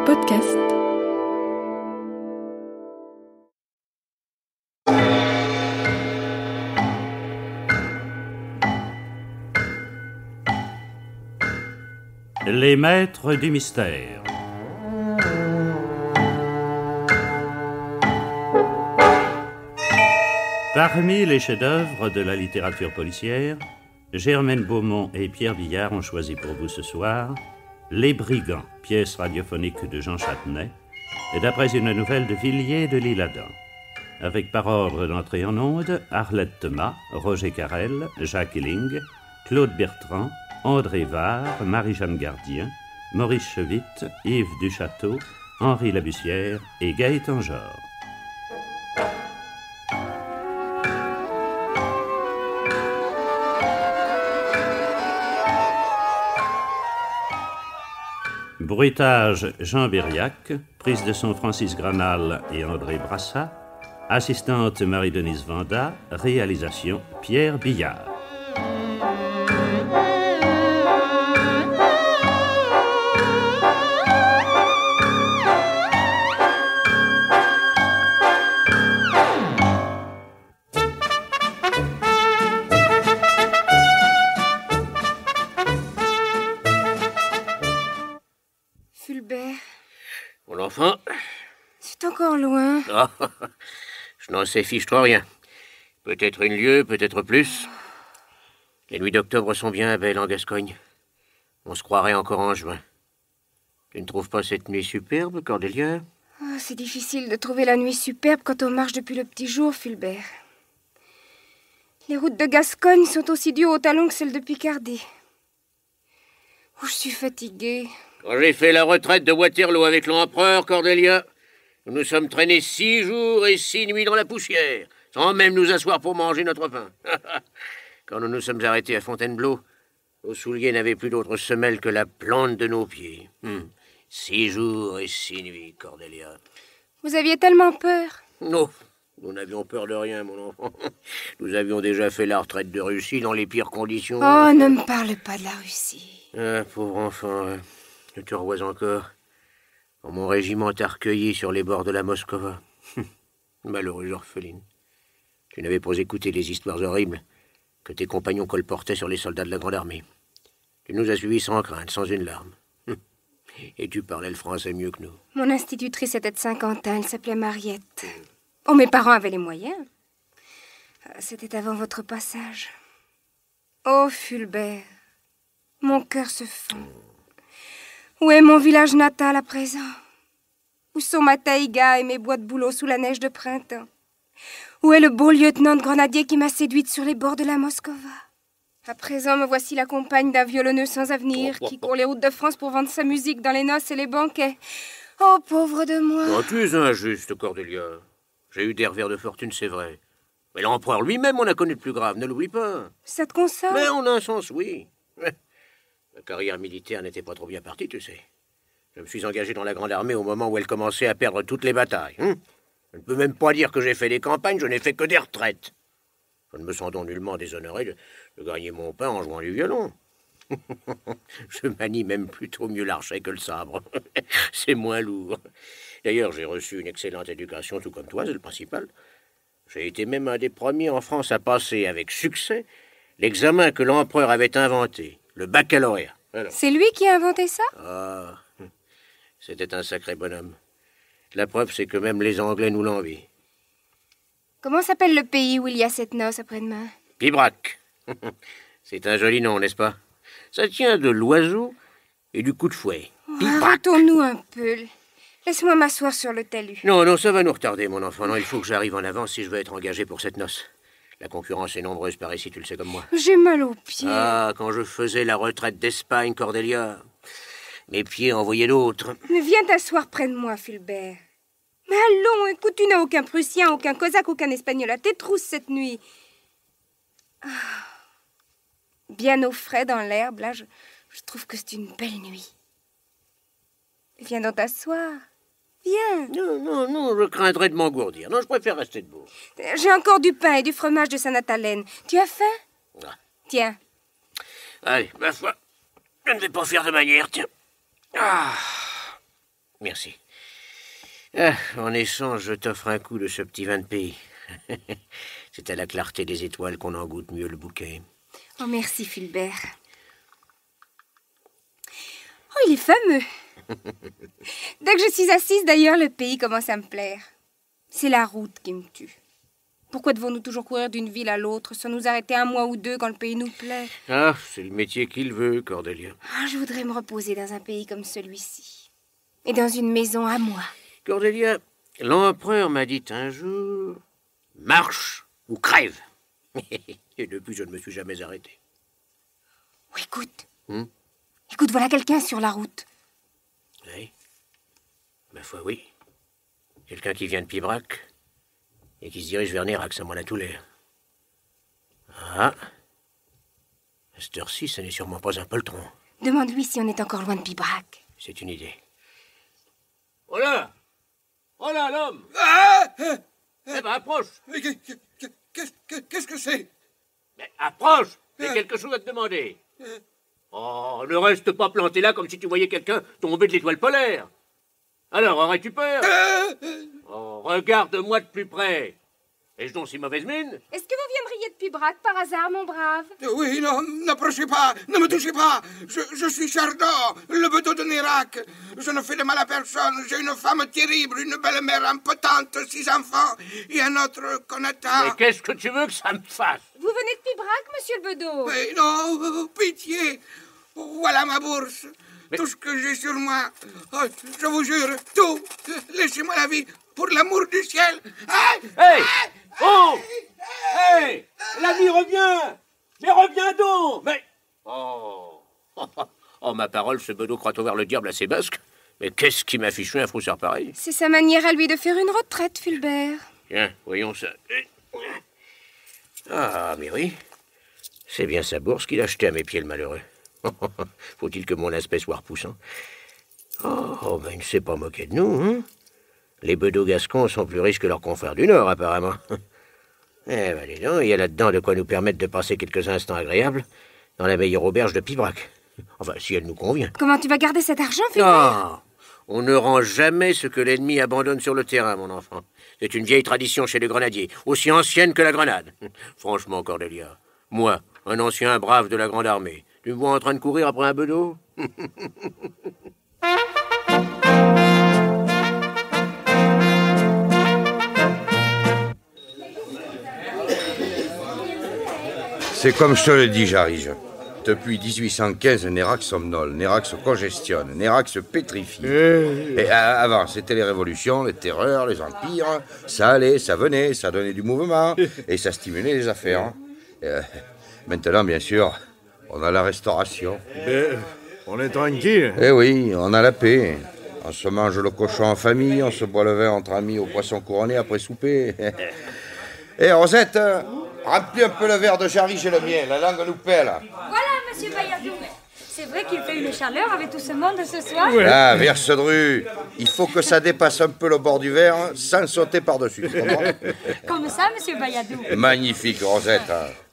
Podcast. Les maîtres du mystère. Parmi les chefs-d'œuvre de la littérature policière, Germaine Beaumont et Pierre Billard ont choisi pour vous ce soir Les Brigands, pièce radiophonique de Jean Châtenay, et d'après une nouvelle de Villiers de l'Isle-Adam. Avec par ordre d'entrée en onde, Arlette Thomas, Roger Carrel, Jacques Illing, Claude Bertrand, André Var, Marie-Jeanne Gardien, Maurice Chevitte, Yves Duchâteau, Henri Labussière et Gaëtan Jor. Bruitage Jean Berriac, prise de son Francis Granal et André Brassat, assistante Marie-Denise Vanda, réalisation Pierre Billard. Fulbert, Mon enfant. c'est encore loin. Ah, je n'en sais fiche-toi rien. Peut-être une lieue, peut-être plus. Les nuits d'octobre sont bien belles en Gascogne. On se croirait encore en juin. Tu ne trouves pas cette nuit superbe, Cordélia? Oh, c'est difficile de trouver la nuit superbe quand on marche depuis le petit jour, Fulbert. Les routes de Gascogne sont aussi dures au talon que celles de Picardie. Oh, je suis fatiguée. Quand j'ai fait la retraite de Waterloo avec l'empereur, Cordélia, nous nous sommes traînés 6 jours et 6 nuits dans la poussière, sans même nous asseoir pour manger notre pain. Quand nous nous sommes arrêtés à Fontainebleau, nos souliers n'avaient plus d'autre semelle que la plante de nos pieds. 6 jours et 6 nuits, Cordélia. Vous aviez tellement peur. Non, nous n'avions peur de rien, mon enfant. Nous avions déjà fait la retraite de Russie dans les pires conditions. Oh, ne me parle pas de la Russie. Ah, pauvre enfant, je te revois encore. Quand mon régiment t'a recueilli sur les bords de la Moskova. Malheureuse orpheline. Tu n'avais pas écouté les histoires horribles que tes compagnons colportaient sur les soldats de la Grande Armée. Tu nous as suivis sans crainte, sans une larme. Et tu parlais le français mieux que nous. Mon institutrice était de Saint-Quentin, elle s'appelait Mariette. Oh, mes parents avaient les moyens. C'était avant votre passage. Oh, Fulbert, mon cœur se fond. Où est mon village natal à présent? Où sont ma taïga et mes bois de bouleau sous la neige de printemps? Où est le beau lieutenant de grenadier qui m'a séduite sur les bords de la Moskova? À présent, me voici la compagne d'un violonneux sans avenir qui court les routes de France pour vendre sa musique dans les noces et les banquets. Oh, pauvre de moi! Oh, tu es injuste, Cordélia. J'ai eu des revers de fortune, c'est vrai. Mais l'empereur lui-même en a connu de plus grave, ne l'oublie pas. Ça te console? Mais en un sens, oui. Ma carrière militaire n'était pas trop bien partie, tu sais. Je me suis engagé dans la Grande Armée au moment où elle commençait à perdre toutes les batailles. Je ne peux même pas dire que j'ai fait des campagnes, je n'ai fait que des retraites. Je ne me sens donc nullement déshonoré de gagner mon pain en jouant du violon. Je manie même plutôt mieux l'archet que le sabre. C'est moins lourd. D'ailleurs, j'ai reçu une excellente éducation, tout comme toi, c'est le principal. J'ai été même un des premiers en France à passer avec succès l'examen que l'empereur avait inventé, le baccalauréat. Alors. C'est lui qui a inventé ça? Ah, c'était un sacré bonhomme. La preuve, c'est que même les Anglais nous l'envient. Comment s'appelle le pays où il y a cette noce après-demain? Pibrac. C'est un joli nom, n'est-ce pas? Ça tient de l'oiseau et du coup de fouet. Arrêtons-nous un peu. Laisse-moi m'asseoir sur le talus. Non, ça va nous retarder, mon enfant. Non, il faut que j'arrive en avance si je veux être engagé pour cette noce. La concurrence est nombreuse par ici, tu le sais comme moi. J'ai mal aux pieds. Ah, quand je faisais la retraite d'Espagne, Cordélia, mes pieds envoyaient d'autres. Mais viens t'asseoir près de moi, Fulbert. Mais allons, écoute, tu n'as aucun Prussien, aucun Cosaque, aucun Espagnol à tes trousses cette nuit. Bien au frais dans l'herbe, là, je trouve que c'est une belle nuit. Viens donc t'asseoir. Viens. Non, je craindrais de m'engourdir. Non, je préfère rester debout. J'ai encore du pain et du fromage de Sainte-Nathalène. Tu as faim? Ah. Tiens. Allez, ma foi, je ne vais pas faire de manière, tiens. Ah. Merci. Ah, en échange, je t'offre un coup de ce petit vin de pays. C'est à la clarté des étoiles qu'on en goûte mieux le bouquet. Oh, merci, Fulbert. Oh, il est fameux. Dès que je suis assise, d'ailleurs, le pays commence à me plaire. C'est la route qui me tue. Pourquoi devons-nous toujours courir d'une ville à l'autre sans nous arrêter un mois ou deux quand le pays nous plaît? Ah, c'est le métier qu'il veut, Cordelia. Ah, je voudrais me reposer dans un pays comme celui-ci. Et dans une maison à moi. Cordelia, l'empereur m'a dit un jour... Marche ou crève. Et depuis, je ne me suis jamais arrêté. Oh, écoute. Écoute, voilà quelqu'un sur la route. Oui. Ma foi, oui. Quelqu'un qui vient de Pibrac et qui se dirige vers Nérac, ça m'en a tout l'air. Ah. À cette heure-ci, ça n'est sûrement pas un poltron. Demande-lui si on est encore loin de Pibrac. C'est une idée. Oh là! Oh là, l'homme! Eh ben, approche! Qu'est-ce que c'est? Mais approche! J'ai quelque chose à te demander. Oh, ne reste pas planté là comme si tu voyais quelqu'un tomber de l'étoile polaire. Alors, aurais-tu peur? Oh, regarde-moi de plus près. Ai-je donc si mauvaise mine? Est-ce que vous viendriez de Pibrac par hasard, mon brave? Oui, non, n'approchez pas, ne me touchez pas. Je suis Chardon, le bedeau de Nérac. Je ne fais de mal à personne. J'ai une femme terrible, une belle-mère impotente, 6 enfants et un autre qu'on attend. Mais qu'est-ce que tu veux que ça me fasse? Vous venez de Pibrac, monsieur le bedeau? Mais non, pitié. Voilà ma bourse. Mais... tout ce que j'ai sur moi. Oh, je vous jure, tout. Laissez-moi la vie, pour l'amour du ciel. Hey! Oh! Hey! La vie revient! Mais reviens donc! Mais... Oh! Oh, ma parole, ce bedeau croit ouvert le diable à ses basques. Mais qu'est-ce qui m'a fichu un froussard pareil? C'est sa manière à lui de faire une retraite, Fulbert. Tiens, voyons ça. Ah, mais oui. C'est bien sa bourse qu'il a jetée à mes pieds, le malheureux. Faut-il que mon aspect soit repoussant? Oh, ben il ne s'est pas moqué de nous, hein? Les bedeaux gascons sont plus riches que leurs confrères du Nord, apparemment. Eh ben, dis donc, il y a là-dedans de quoi nous permettre de passer quelques instants agréables dans la meilleure auberge de Pibrac. Enfin, si elle nous convient. Comment tu vas garder cet argent, Fulbert? Non, on ne rend jamais ce que l'ennemi abandonne sur le terrain, mon enfant. C'est une vieille tradition chez les grenadiers, aussi ancienne que la grenade. Franchement, Cordelia, moi, un ancien brave de la Grande Armée, tu me vois en train de courir après un bedeau? C'est comme je te le dis, Jarige. Depuis 1815, Nérac somnole, Nérac se congestionne, Nérac se pétrifie. Et avant, c'était les révolutions, les terreurs, les empires. Ça allait, ça venait, ça donnait du mouvement et ça stimulait les affaires. Maintenant, bien sûr, on a la restauration. On est tranquille. Eh oui, on a la paix. On se mange le cochon en famille, on se boit le vin entre amis au poisson couronné après souper. Eh, Rosette, remplis un peu le verre de Jarige et le mien, la langue nous pèle. Voilà, monsieur Bayardou. C'est vrai qu'il fait une chaleur avec tout ce monde ce soir. Ouais. Ah, Versedru, il faut que ça dépasse un peu le bord du verre sans sauter par-dessus. Comme ça, monsieur Bayardou. Magnifique, Rosette.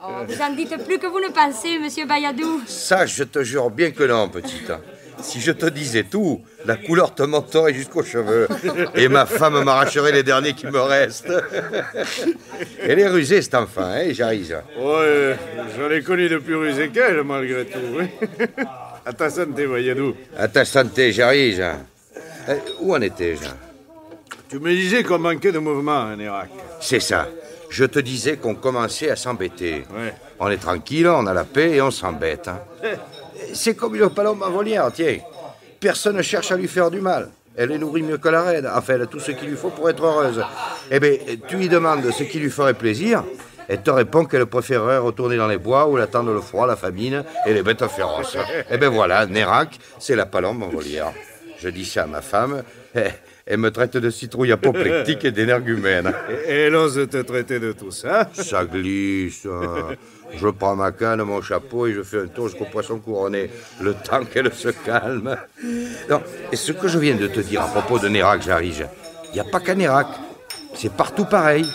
Oh, vous en dites plus que vous ne pensez, monsieur Bayardou. Ça, je te jure bien que non, petite. Si je te disais tout, la couleur te monterait jusqu'aux cheveux. Et ma femme m'arracherait les derniers qui me restent. Elle est rusée, cet enfant, hein, Jarige? Ouais, je l'ai connu de plus rusé qu'elle, malgré tout. Oui. À ta santé, Bayardou. À ta santé, Jarige. Où en étais-je? Tu me disais qu'on manquait de mouvement, hein, Nérac. C'est ça. Je te disais qu'on commençait à s'embêter. Ouais. On est tranquille, on a la paix et on s'embête. Hein. C'est comme une palombe en volière, tiens. Personne ne cherche à lui faire du mal. Elle les nourrit mieux que la reine. Enfin, elle a tout ce qu'il lui faut pour être heureuse. Eh bien, tu lui demandes ce qui lui ferait plaisir, elle te répond qu'elle préférerait retourner dans les bois où l'attendent le froid, la famine et les bêtes féroces. Eh bien voilà, Nérac, c'est la palombe en volière. Je dis ça à ma femme, elle me traite de citrouille apoplectique et d'énergumène. Et elle ose te traiter de tout ça? Ça glisse. Je prends ma canne, mon chapeau et je fais un tour jusqu'au poisson couronné, le temps qu'elle se calme. Non, et ce que je viens de te dire à propos de Nérac, Jarige, il n'y a pas qu'à Nérac. C'est partout pareil.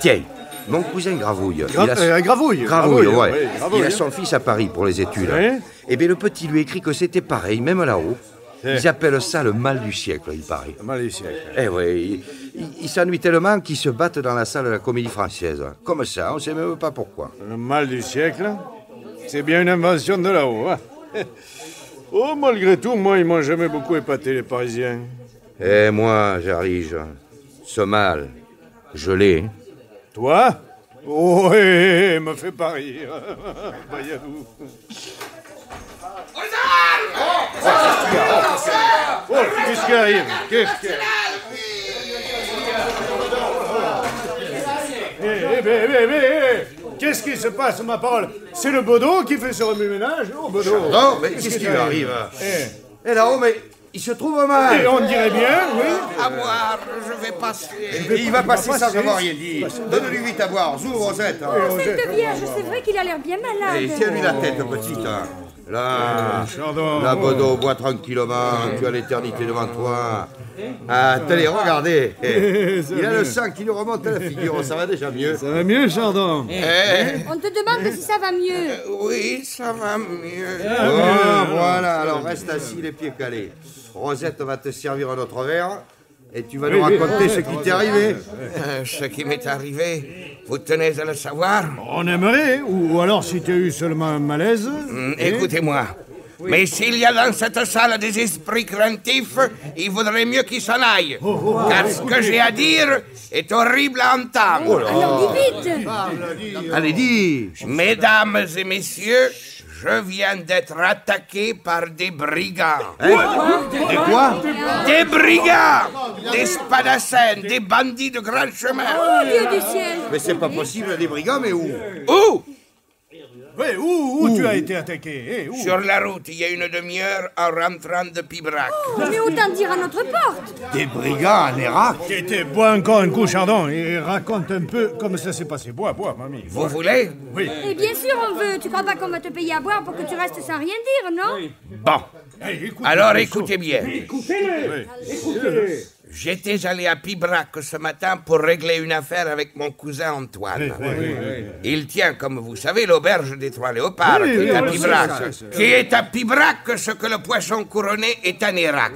Tiens, mon cousin Gravouille. Gravouille, ouais. Oui, Il a son fils à Paris pour les études. Ouais. Eh bien, le petit lui écrit que c'était pareil, même là-haut. Ils appellent ça le mal du siècle, il paraît. Le mal du siècle. Eh oui, ils s'ennuient tellement qu'ils se battent dans la salle de la Comédie Française. Comme ça, on ne sait même pas pourquoi. Le mal du siècle, c'est bien une invention de là-haut. Hein. Oh, malgré tout, moi, ils m'ont jamais beaucoup épaté, les Parisiens. Et moi, j'arrive. Ce mal, je l'ai. Toi? Oh, me fais pas rire. Voyez-vous. Oh, qu'est-ce qui arrive? Qu'est-ce qui se passe, ma parole? C'est le Baudot qui fait ce remue-ménage? Oh, Baudot. Non, mais qu'est-ce qui lui arrive? Eh là-haut, mais il se trouve mal. Et on dirait bien, oui. À boire, je vais passer. Et il va passer sans avoir rien dit. Donne-lui vite à boire. Zouvre, Rosette. Oh, cette vierge, c'est vrai qu'il a l'air bien malade. Et tiens-lui la tête, petite. Là, Chardon. là, Baudot, bois tranquillement. Tu as l'éternité devant toi. Ah, tenez, regardez. Il a le sang qui lui remonte à la figure. Ça va déjà mieux. Ça va mieux, Chardon? On te demande si ça va mieux. Oui, ça va mieux. Oh, voilà, alors reste assis, les pieds calés. Rosette va te servir un autre verre et tu vas nous raconter ce qui t'est arrivé. Ce qui m'est arrivé, vous tenez à le savoir? On aimerait, ou alors si tu as eu seulement un malaise. Écoutez-moi. Mais s'il y a dans cette salle des esprits craintifs, il vaudrait mieux qu'ils s'en aillent. Car ce que j'ai à dire est horrible à entendre. Alors dis vite. Allez, dis. Mesdames et messieurs, je viens d'être attaqué par des brigands. Des quoi? Des brigands! Des spadassins, des bandits de grand chemin. Oh Dieu du ciel. Mais c'est pas possible, des brigands, mais où? Où? Oui, où tu as été attaqué? Où? Sur la route, il y a une demi-heure en rentrant de Pibrac. Mais autant dire à notre porte. Des brigands en Irak? Bois encore un coup, Chardon, et raconte un peu comment ça s'est passé. Bois, mamie. Vous voulez? Oui. Et bien sûr on veut. Tu crois pas qu'on va te payer à boire pour que tu restes sans rien dire, non? Bon. Alors écoutez bien. Écoutez-le. J'étais allé à Pibrac ce matin pour régler une affaire avec mon cousin Antoine. Il tient, comme vous savez, l'auberge des Trois Léopards, qui est à Pibrac. Qui est à Pibrac ce que le poisson couronné est en Irak.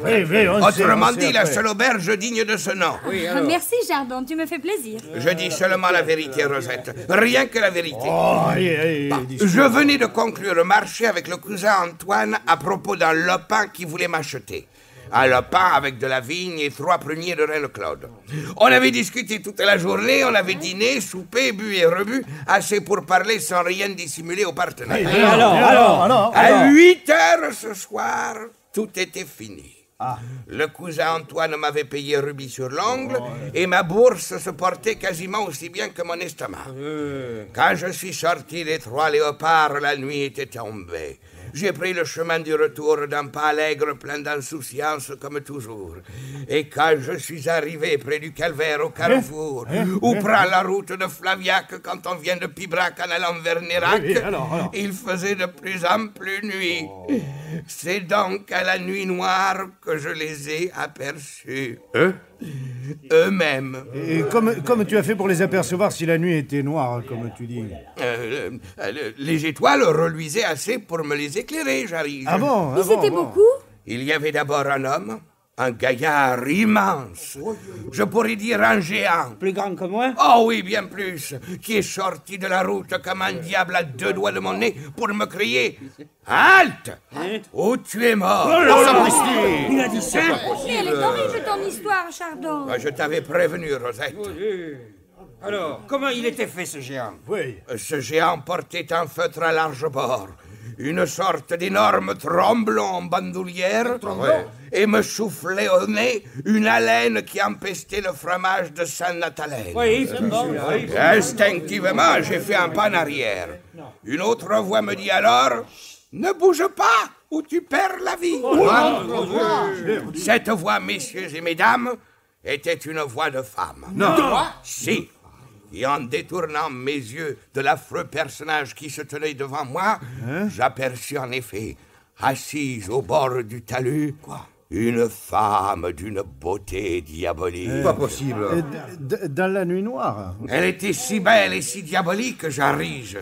Autrement dit, la seule auberge digne de ce nom. Ah, merci, Chardon, tu me fais plaisir. Je dis seulement la vérité, Rosette. Rien que la vérité. Oh, allez, Je venais de conclure le marché avec le cousin Antoine à propos d'un lopin qui voulait m'acheter. Un lopin avec de la vigne et 3 pruniers de Reine Claude. On avait discuté toute la journée, on avait dîné, soupé, bu et rebu, assez pour parler sans rien dissimuler aux partenaires. Alors À 8 heures ce soir, tout était fini. Le cousin Antoine m'avait payé rubis sur l'ongle et ma bourse se portait quasiment aussi bien que mon estomac. Quand je suis sorti des Trois Léopards, la nuit était tombée. J'ai pris le chemin du retour d'un pas allègre plein d'insouciance comme toujours. Et quand je suis arrivé près du calvaire au carrefour, où prend la route de Flaviac quand on vient de Pibrac en allant vers Nérac, il faisait de plus en plus nuit. C'est donc à la nuit noire que je les ai aperçus. Eux-mêmes. Et comme tu as fait pour les apercevoir si la nuit était noire, comme tu dis? Les étoiles reluisaient assez pour me les éclairer, j'arrive. Ah bon? Ils étaient beaucoup? Il y avait d'abord un homme, un gaillard immense. Je pourrais dire un géant. Plus grand que moi? Oh oui, bien plus. Qui est sorti de la route comme un diable à 2 doigts de mon nez pour me crier « Halte! Ou tu es mort! » Il a dit ça? Mais elle est horrible ton histoire, Chardon. Je t'avais prévenu, Rosette. Alors, comment il était fait, ce géant? Oui. Ce géant portait un feutre à large bord, une sorte d'énorme tromblon en bandoulière, et me soufflait au nez une haleine qui empestait le fromage de Saint-Nathalie. Oui, c'est bon. Instinctivement, j'ai fait un pas en arrière. Une autre voix me dit alors « Ne bouge pas ou tu perds la vie. » Cette voix, messieurs et mesdames, était une voix de femme. Non. Si. Et en détournant mes yeux de l'affreux personnage qui se tenait devant moi, j'aperçus en effet, assise au bord du talus, Une femme d'une beauté diabolique. Pas possible. Dans la nuit noire. Elle était si belle et si diabolique, Jarige,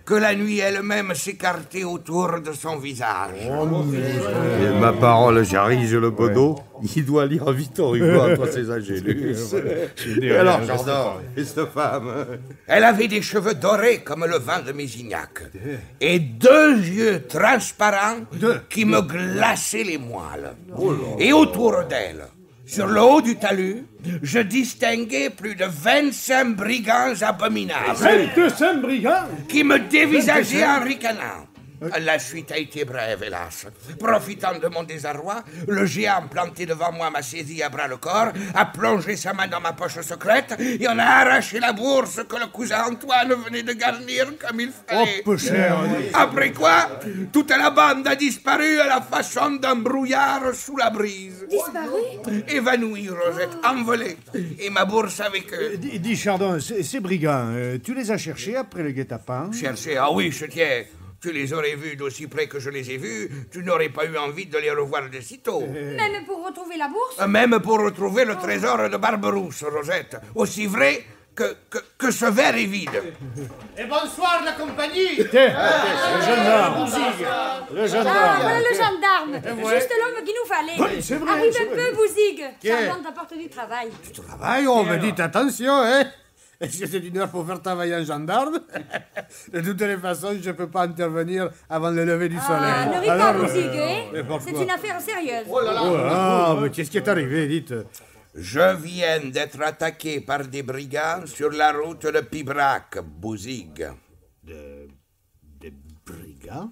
que la nuit elle-même s'écartait autour de son visage. Et ma parole, Jarige le Bedeau, il doit lire Victor Hugo entre ses Angélus. Alors, Chardon, et cette femme? Elle avait des cheveux dorés comme le vin de Mésignac et 2 yeux transparents qui me glaçaient les moelles. Et autour d'elle, sur le haut du talus, je distinguais plus de 25 brigands abominables. 25 brigands? Qui me dévisageaient en ricanant. La suite a été brève, hélas. Profitant de mon désarroi, le géant planté devant moi m'a saisi à bras le corps, a plongé sa main dans ma poche secrète et en a arraché la bourse que le cousin Antoine venait de garnir comme il fallait. Oh, peu cher. Après quoi, toute la bande a disparu à la façon d'un brouillard sous la brise. Disparu? Évanoui, Rosette, envolé, et ma bourse avec eux. Dis, Chardon, ces brigands, tu les as cherchés après le guet-apens? Chercher, ah oui, je tiens. Tu les aurais vus d'aussi près que je les ai vus, tu n'aurais pas eu envie de les revoir de sitôt. Même pour retrouver la bourse? Même pour retrouver le trésor de Barberousse, Rosette. Aussi vrai que ce verre est vide. Et bonsoir la compagnie. Le gendarme. Le gendarme. Ah, voilà le gendarme. Juste l'homme qu'il nous fallait. Oui, c'est vrai, Arrive c'est un vrai. peu, Bouzig. Chardon t'apporte du travail. Travail, on me dit attention, hein. Est-ce que c'est une heure pour faire travailler un gendarme? De toutes les façons, je ne peux pas intervenir avant le lever du soleil. Ah, ne ris pas, Alors, Bouzig, mais hein. pourquoi? C'est une affaire sérieuse. Ah, mais qu'est-ce qui est arrivé, dites? Je viens d'être attaqué par des brigands sur la route de Pibrac, Bouzig. Des brigands?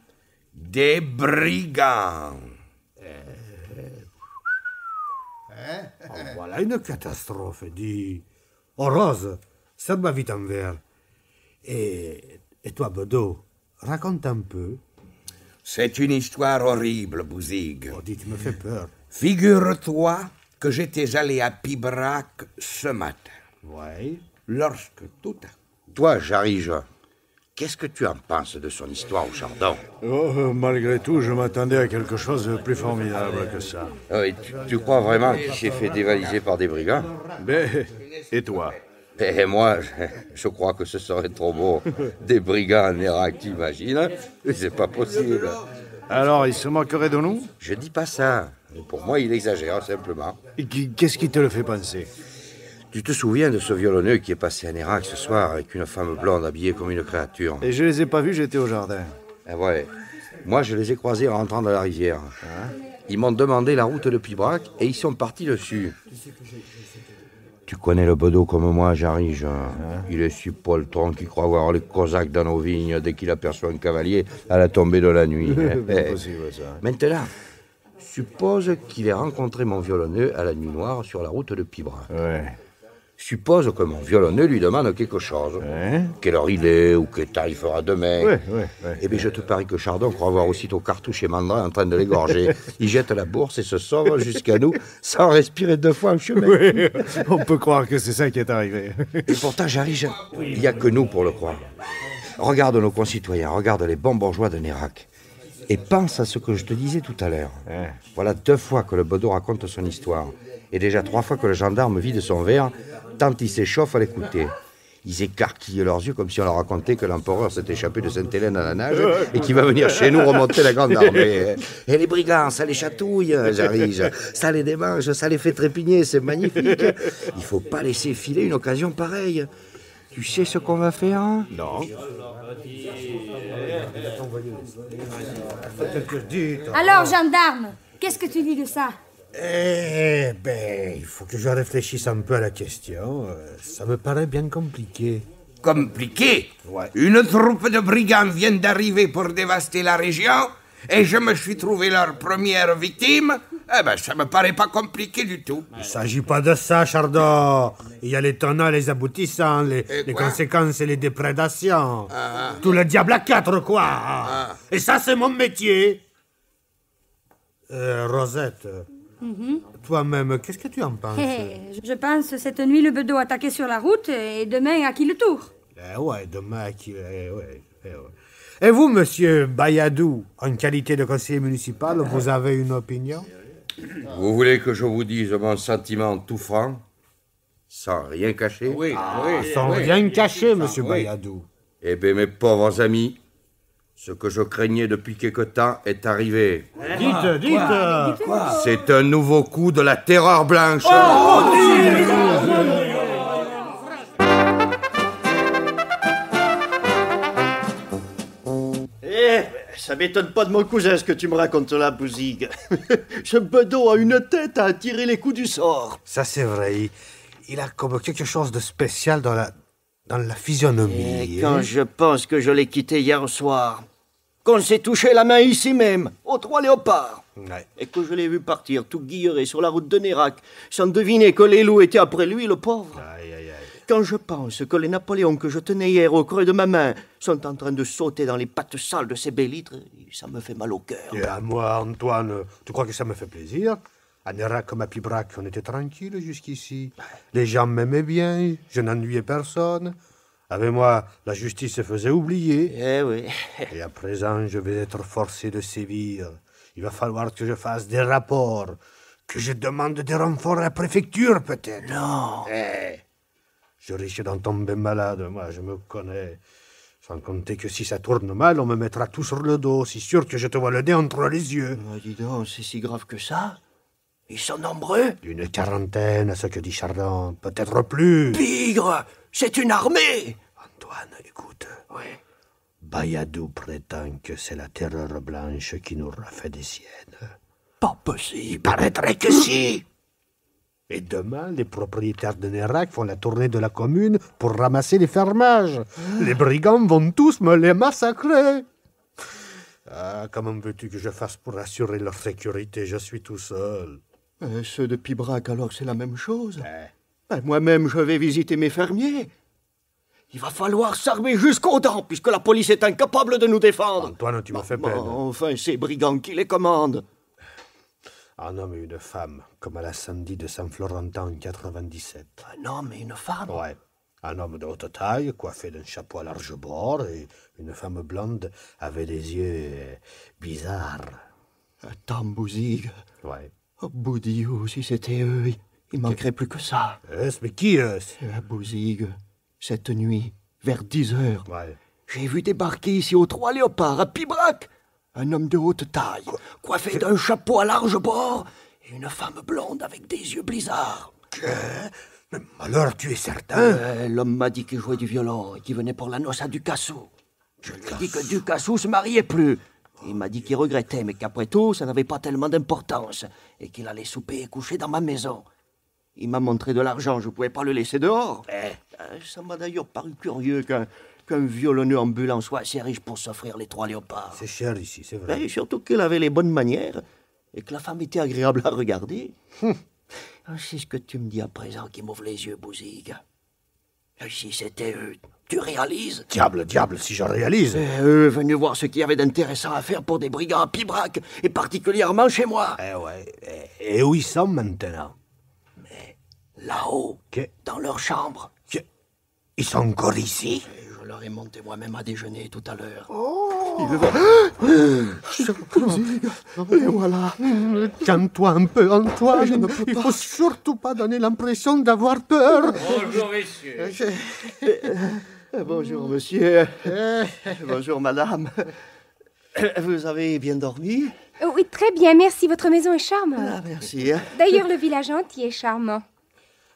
Des brigands. Oh, voilà une catastrophe, dit. Oh, Rose, ça m'a vite en verre. Et toi, Bedeau, raconte un peu. C'est une histoire horrible, Bouzig. Oh, dites, tu me fais peur. Figure-toi que j'étais allé à Pibrac ce matin. Ouais. Lorsque tout à coup... Toi, Jarige, qu'est-ce que tu en penses de son histoire au Chardon? Oh, malgré tout, je m'attendais à quelque chose de plus formidable que ça. Oui, tu crois vraiment qu'il s'est fait dévaliser par des brigands? Mais, et toi? Et moi, je crois que ce serait trop beau. Des brigands en Irak, t'imagines? C'est pas possible. Alors, il se moquerait de nous? Je dis pas ça. Pour moi, il exagère, simplement. Et qu'est-ce qui te le fait penser? Tu te souviens de ce violonneux qui est passé en Irak ce soir avec une femme blonde habillée comme une créature? Et je les ai pas vus, j'étais au jardin. Ah ouais. Moi, je les ai croisés en rentrant dans la rivière. Ils m'ont demandé la route de Pibrac et ils sont partis dessus. Tu connais le Bedeau comme moi, Jarige. Il est si poltron qu'il croit voir les Cosaques dans nos vignes dès qu'il aperçoit un cavalier à la tombée de la nuit. C'est possible, ça. Maintenant, suppose qu'il ait rencontré mon violonneux à la nuit noire sur la route de Pibrac. Ouais. Suppose que mon violonneux lui demande quelque chose. Quelle heure il est ou quelle taille il fera demain. Ouais. Eh bien, je te parie que Chardon croit voir aussitôt Cartouche et Mandrin en train de l'égorger. Il jette la bourse et se sauve jusqu'à nous sans respirer 2 fois en chemin. Oui, on peut croire que c'est ça qui est arrivé. Et pourtant, Jarige, il n'y a que nous pour le croire. Regarde nos concitoyens, regarde les bons bourgeois de Nérac. Et pense à ce que je te disais tout à l'heure. Voilà 2 fois que le Bedeau raconte son histoire. Et déjà 3 fois que le gendarme vide son verre, tant il s'échauffe à l'écouter. Ils écarquillent leurs yeux comme si on leur racontait que l'empereur s'est échappé de Sainte-Hélène à la nage et qu'il va venir chez nous remonter la grande armée. Et les brigands, ça les chatouille, Jarige. Ça les démange, ça les fait trépigner, c'est magnifique. Il faut pas laisser filer une occasion pareille. Tu sais ce qu'on va faire? Non. Alors, gendarme, qu'est-ce que tu dis de ça? Eh ben, il faut que je réfléchisse un peu à la question. Ça me paraît bien compliqué. Compliqué? Ouais. Une troupe de brigands vient d'arriver pour dévaster la région et je me suis trouvé leur première victime. Eh ben, ça me paraît pas compliqué du tout. Il ne s'agit pas de ça, Chardon. Il y a les tenants, les aboutissants, les quoi? conséquences et les déprédations. Tout le diable à 4, quoi. Et ça, c'est mon métier. Rosette, toi-même, qu'est-ce que tu en penses? Je pense cette nuit le Bedeau attaqué sur la route et demain à qui le tour? Ouais, demain, ouais. Et vous, monsieur Bayadou, en qualité de conseiller municipal, vous avez une opinion? Vous voulez que je vous dise mon sentiment tout franc, sans rien cacher? Oui, Sans rien cacher, monsieur Bayadou. Eh bien, mes pauvres amis, ce que je craignais depuis quelque temps est arrivé. Dites. C'est un nouveau coup de la terreur blanche. Ça m'étonne pas de mon cousin ce que tu me racontes là, Bouzigue. Ce bedeau a une tête à attirer les coups du sort. Ça, c'est vrai. Il a comme quelque chose de spécial dans la physionomie. Et quand je pense que je l'ai quitté hier soir, qu'on s'est touché la main ici même, aux Trois Léopards, et que je l'ai vu partir tout guilleré sur la route de Nérac, sans deviner que les loups étaient après lui, le pauvre. Quand je pense que les Napoléons que je tenais hier au creux de ma main sont en train de sauter dans les pattes sales de ces bélitres, ça me fait mal au cœur. Et à moi, Antoine, tu crois que ça me fait plaisir? À Nérac comme à Pibrac, on était tranquille jusqu'ici. Les gens m'aimaient bien, je n'ennuyais personne. Avec moi, la justice se faisait oublier. Eh oui. Et à présent, je vais être forcé de sévir. Il va falloir que je fasse des rapports, que je demande des renforts à la préfecture, peut-être. Non. Je risque d'en tomber malade, moi, je me connais. Sans compter que si ça tourne mal, on me mettra tout sur le dos. Si sûr que je te vois le nez entre les yeux. Dis donc, c'est si grave que ça? Ils sont nombreux? Une quarantaine, à ce que dit Chardon. Peut-être plus. Bigre! C'est une armée! Antoine, écoute. Oui. Bayadou prétend que c'est la terreur blanche qui nous aura fait des siennes. Pas possible. Il paraîtrait que si. Et demain, les propriétaires de Nérac font la tournée de la commune pour ramasser les fermages. Les brigands vont tous me les massacrer. Ah, comment veux-tu que je fasse pour assurer leur sécurité? Je suis tout seul. Ceux de Pibrac, alors c'est la même chose. Moi-même, je vais visiter mes fermiers. Il va falloir s'armer jusqu'aux dents, puisque la police est incapable de nous défendre. Antoine, tu me fais peine. Enfin, c'est brigands qui les commandent. Un homme et une femme, comme à la samedi de Saint-Florentin en 97. Un homme et une femme? Ouais. Un homme de haute taille, coiffé d'un chapeau à large bord, et une femme blonde avec des yeux bizarres. Attends, Bouzigue. Ouais. Oh, Boudiou, si c'était eux, il manquerait plus que ça. Mais qui est-ce? Bouzigue, cette nuit, vers 10 heures, Ouais. j'ai vu débarquer ici aux Trois Léopards, à Pibrac, un homme de haute taille, coiffé d'un chapeau à large bord, et une femme blonde avec des yeux blizzards. Mais alors, tu es certain? L'homme m'a dit qu'il jouait du violon et qu'il venait pour la noce à Ducassou. Je lui ai dit que Ducassou se mariait plus. Il m'a dit qu'il regrettait, mais qu'après tout, ça n'avait pas tellement d'importance, et qu'il allait souper et coucher dans ma maison. Il m'a montré de l'argent, je ne pouvais pas le laisser dehors. Ça m'a d'ailleurs paru curieux qu'un violonneux ambulant soit assez riche pour s'offrir les Trois Léopards. C'est cher ici, c'est vrai. Et surtout qu'il avait les bonnes manières, et que la femme était agréable à regarder. C'est ce que tu me dis à présent qui m'ouvre les yeux, Bouzigue. Si c'était eux, tu réalises? Diable, si je réalise. Eux venus voir ce qu'il y avait d'intéressant à faire pour des brigands à Pibrac, et particulièrement chez moi. Et où ils sont maintenant? Mais là-haut, dans leur chambre. Ils sont encore ici? Je leur ai monté moi-même à déjeuner tout à l'heure. Et voilà. Calme-toi un peu, Antoine. Il faut surtout pas donner l'impression d'avoir peur. Bonjour, messieurs. Bonjour, monsieur. Bonjour, madame. Vous avez bien dormi? Oui, très bien, merci. Votre maison est charmante. Ah, merci. D'ailleurs, le village entier est charmant.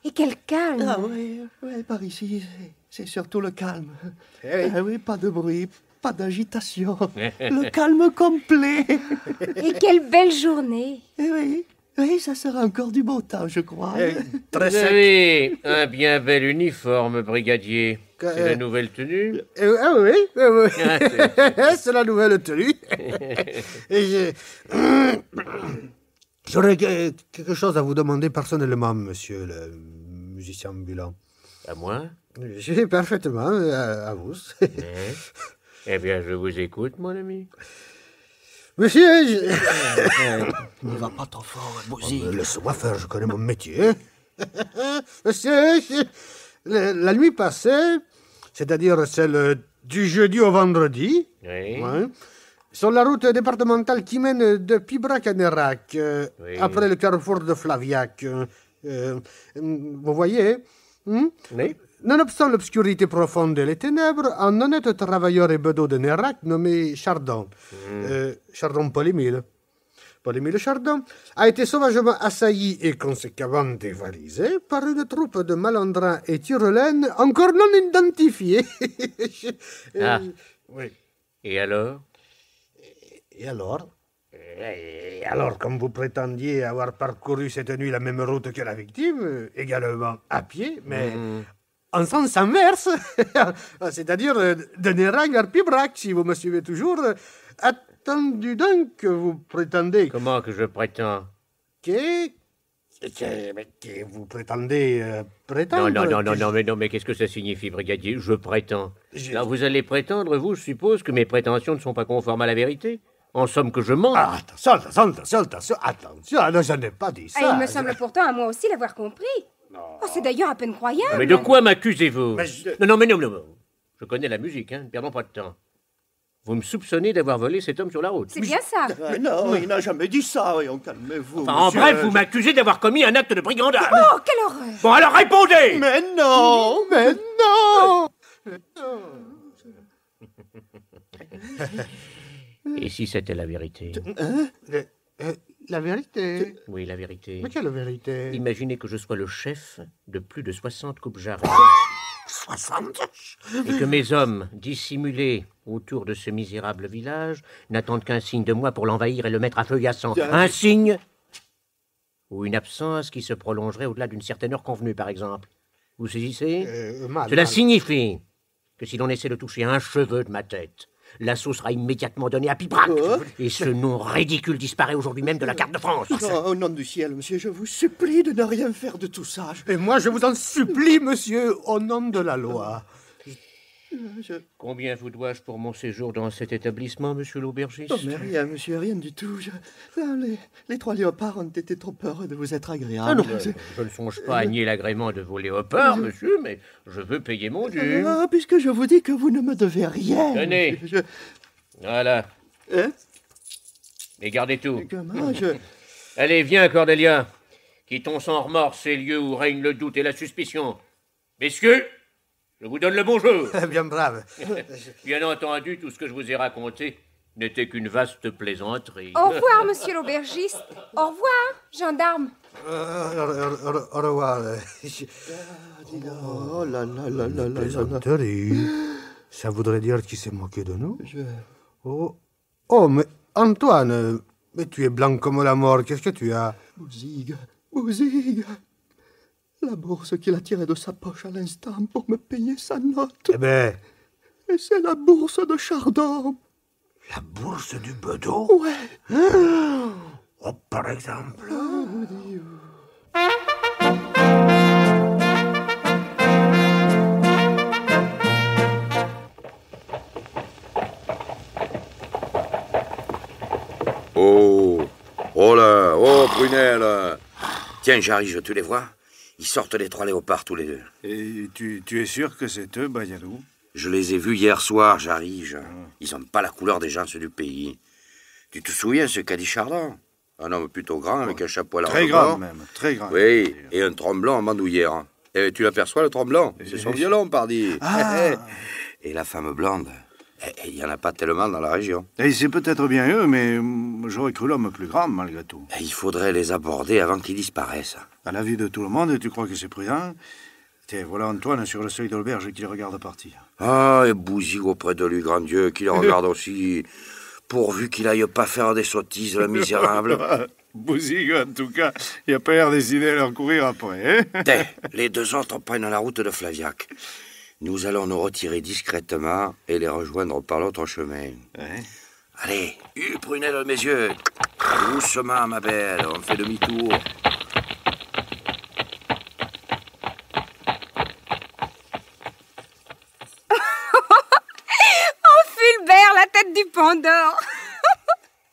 Et quel calme. Ah oui, par ici, c'est surtout le calme. Oui, pas de bruit, pas d'agitation. Le calme complet. Et quelle belle journée. Oui, ça sera encore du beau temps, je crois. Vous avez un bien bel uniforme, brigadier. C'est la nouvelle tenue? Oui. C'est la nouvelle tenue. Et j'aurais quelque chose à vous demander personnellement, monsieur le musicien ambulant. À moi? Oui, parfaitement, à vous. Eh bien, je vous écoute, mon ami. Monsieur, Ne va pas trop fort, Bouzigue. Laisse-moi faire, je connais mon métier. Monsieur, la nuit passée, c'est-à-dire celle du jeudi au vendredi, Sur la route départementale qui mène de Pibrac à Nérac, Oui. après le carrefour de Flaviac. Vous voyez Oui. Nonobstant l'obscurité profonde et les ténèbres, un honnête travailleur et bedeau de Nérac nommé Chardon, Chardon Polymile Chardon, a été sauvagement assailli et conséquemment dévalisé par une troupe de malandrins et tyroliennes encore non identifiés. Ah. Oui. Et alors? Et alors, comme vous prétendiez avoir parcouru cette nuit la même route que la victime, également à pied, mais en sens inverse, c'est-à-dire de Nérac vers Pibrac, si vous me suivez toujours, attendu donc que vous prétendez... Comment que je prétends? Que vous prétendez prétendre... Non, mais qu'est-ce que ça signifie, brigadier? Je prétends. Là, vous allez prétendre, vous, je suppose, que mes prétentions ne sont pas conformes à la vérité? En somme, que je mens? Ah, attention, non, je n'ai pas dit ça. Ah, il me semble pourtant à moi aussi l'avoir compris. Oh, c'est d'ailleurs à peine croyable. Mais de quoi m'accusez-vous? Mais Non. Je connais la musique, hein, ne perdons pas de temps. Vous me soupçonnez d'avoir volé cet homme sur la route? C'est bien ça. Mais non, il n'a jamais dit ça, voyons, calmez-vous. Enfin, en monsieur. bref, vous m'accusez d'avoir commis un acte de brigandage. Oh, quelle horreur! Bon, alors répondez! Mais non, mais non. Et si c'était la vérité? La vérité? Oui, la vérité. Mais quelle vérité? Imaginez que je sois le chef de plus de 60 coupes jarres. 60? Et que mes hommes, dissimulés autour de ce misérable village, n'attendent qu'un signe de moi pour l'envahir et le mettre à feu et à sang. Un signe ou une absence qui se prolongerait au-delà d'une certaine heure convenue, par exemple. Vous saisissez? Cela signifie que si l'on essaie de toucher un cheveu de ma tête, l'assaut sera immédiatement donné à Pibrac. Et ce nom ridicule disparaît aujourd'hui même de la carte de France. Oh, au nom du ciel, monsieur, je vous supplie de ne rien faire de tout ça. Et moi, je vous en supplie, monsieur, au nom de la loi. Combien vous dois-je pour mon séjour dans cet établissement, monsieur l'aubergiste? Oh, mais rien, monsieur, rien du tout. Les trois léopards ont été trop heureux de vous être agréables. Ah non, je ne songe pas à nier l'agrément de vos léopards, monsieur, mais je veux payer mon dû. Ah, puisque je vous dis que vous ne me devez rien. Tenez. Voilà. Hein? Et gardez tout. Comment Allez, viens, Cordelia. Quittons sans remords ces lieux où règne le doute et la suspicion. Messieurs, je vous donne le bonjour. Bien brave. Bien entendu, tout ce que je vous ai raconté n'était qu'une vaste plaisanterie. Au revoir, monsieur l'aubergiste. Au revoir, gendarme. Au revoir. Oh là là là là là. Plaisanterie. Ça voudrait dire qu'il s'est moqué de nous? Oh, mais Antoine, mais tu es blanc comme la mort. Qu'est-ce que tu as? Bouzigues. La bourse qu'il a tirée de sa poche à l'instant pour me payer sa note. Eh ben... Et c'est la bourse de Chardon. La bourse du bedeau? Ouais. Oh, par exemple. Oh là, oh Prunelle. Tiens, j'arrive, tu les vois? Ils sortent les trois léopards tous les deux. Et tu es sûr que c'est eux, Bayalou? Je les ai vus hier soir, j'arrive. Ils n'ont pas la couleur des gens du pays. Tu te souviens ce qu'a dit Chardon? Un homme plutôt grand avec un chapeau à la Très grand même, très grand. Oui, et un tromblon en bandoulière. Et tu l'aperçois, le tromblon? C'est son violon, pardi. Ah. Et la femme blonde, il n'y en a pas tellement dans la région. Et c'est peut-être bien eux, mais j'aurais cru l'homme plus grand, malgré tout. Et il faudrait les aborder avant qu'ils disparaissent. À la vue de tout le monde, tu crois que c'est prudent? Tiens, voilà Antoine sur le seuil de l'auberge qui le regarde partir. Ah, et Bouzy auprès de lui, grand Dieu, qui le regarde aussi. Pourvu qu'il aille pas faire des sottises, le misérable. Bouzy, en tout cas, il a pas l'air décidé à leur courir après, hein? Tiens, les deux autres prennent la route de Flaviac. Nous allons nous retirer discrètement et les rejoindre par l'autre chemin. Ouais. Allez, Prunelle, mes yeux. Doucement, ma belle, on fait demi-tour. Fulbert, la tête du Pandore.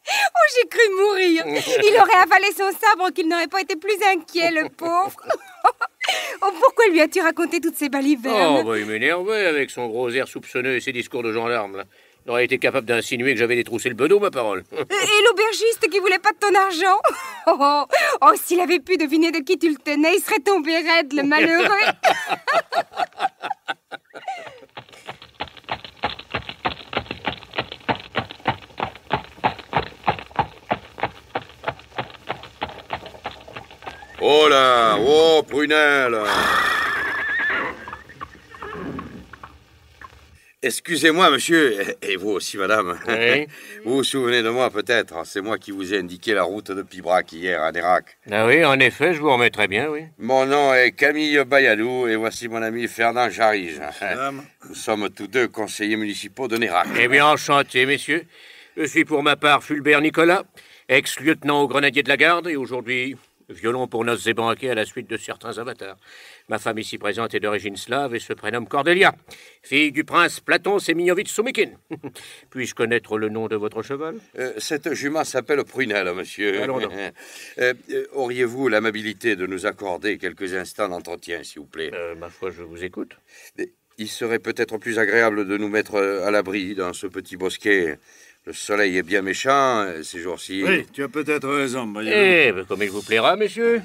Oh, j'ai cru mourir. Il aurait avalé son sabre qu'il n'aurait pas été plus inquiet, le pauvre. Oh, pourquoi lui as-tu raconté toutes ces balivernes? Oh, bah, il m'énervait avec son gros air soupçonneux et ses discours de gendarme, là. N'aurait été capable d'insinuer que j'avais détroussé le bedeau, ma parole. Et l'aubergiste qui voulait pas de ton argent? Oh, s'il avait pu deviner de qui tu le tenais, il serait tombé raide, le malheureux. Oh là, oh, prunelle. Excusez-moi, monsieur, et vous aussi, madame. Oui. Vous vous souvenez de moi, peut-être? C'est moi qui vous ai indiqué la route de Pibrac hier à Nérac. Ah oui, en effet, je vous remettrai bien, oui. Mon nom est Camille Bayadou, et voici mon ami Fernand Jarige. Nous sommes tous deux conseillers municipaux de Nérac. Eh bien, enchanté, messieurs. Je suis pour ma part Fulbert Nicolas, ex-lieutenant au grenadier de la garde, et aujourd'hui violon pour noces et banquets à la suite de certains avatars. Ma femme ici présente est d'origine slave et se prénomme Cordelia, fille du prince Platon Semyonovitch Soumikin. Puis-je connaître le nom de votre cheval? Cette jument s'appelle Prunelle, monsieur. Allons donc. Auriez-vous l'amabilité de nous accorder quelques instants d'entretien, s'il vous plaît? Ma foi, je vous écoute. Il serait peut-être plus agréable de nous mettre à l'abri dans ce petit bosquet. Le soleil est bien méchant ces jours-ci. Oui, tu as peut-être raison, Bayadou. Eh, comme il vous plaira, messieurs.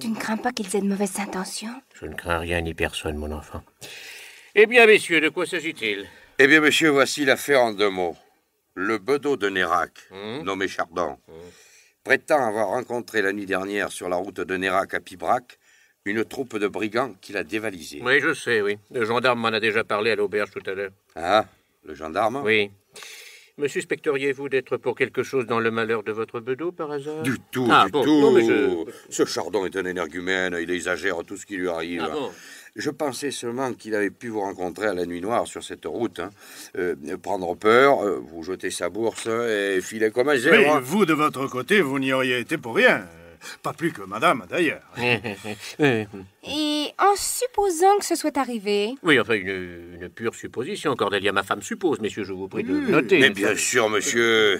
Tu ne crains pas qu'ils aient de mauvaises intentions? Je ne crains rien ni personne, mon enfant. Eh bien, messieurs, de quoi s'agit-il? Eh bien, monsieur, voici l'affaire en 2 mots. Le bedeau de Nérac, nommé Chardon, prétend avoir rencontré la nuit dernière sur la route de Nérac à Pibrac une troupe de brigands qui l'a dévalisé. Oui, je sais, oui. Le gendarme m'en a déjà parlé à l'auberge tout à l'heure. Ah, le gendarme? Oui. Me suspecteriez-vous d'être pour quelque chose dans le malheur de votre bedeau, par hasard? Du tout, du tout. Non, mais Ce Chardon est un énergumène, il exagère tout ce qui lui arrive. Ah bon? Je pensais seulement qu'il avait pu vous rencontrer à la nuit noire sur cette route. Prendre peur, vous jeter sa bourse et filer comme un Oui, zèbre. vous, de votre côté, vous n'y auriez été pour rien. Pas plus que madame, d'ailleurs. Et en supposant que ce soit arrivé? Oui, enfin, une pure supposition. Cordelia, ma femme, suppose, messieurs, je vous prie de noter. Mais bien sûr, monsieur.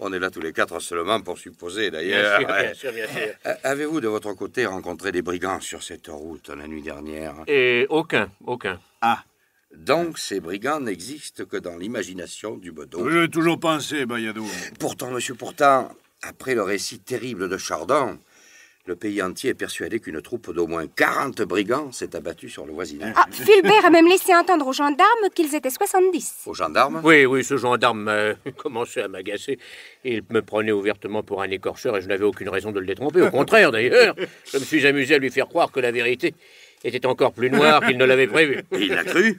On est là tous les 4 seulement pour supposer, d'ailleurs. Bien sûr. Avez-vous, de votre côté, rencontré des brigands sur cette route la nuit dernière? Et aucun. Ah, Donc, ces brigands n'existent que dans l'imagination du bedeau. j'ai toujours pensé, Bayadou. Pourtant, monsieur, après le récit terrible de Chardon, le pays entier est persuadé qu'une troupe d'au moins 40 brigands s'est abattue sur le voisinage. Ah, Fulbert a même laissé entendre aux gendarmes qu'ils étaient 70. Aux gendarmes? Oui, ce gendarme m'a commencé à m'agacer. Il me prenait ouvertement pour un écorcheur et je n'avais aucune raison de le détromper. Au contraire, d'ailleurs, je me suis amusé à lui faire croire que la vérité était encore plus noire qu'il ne l'avait prévu. Et il l'a cru?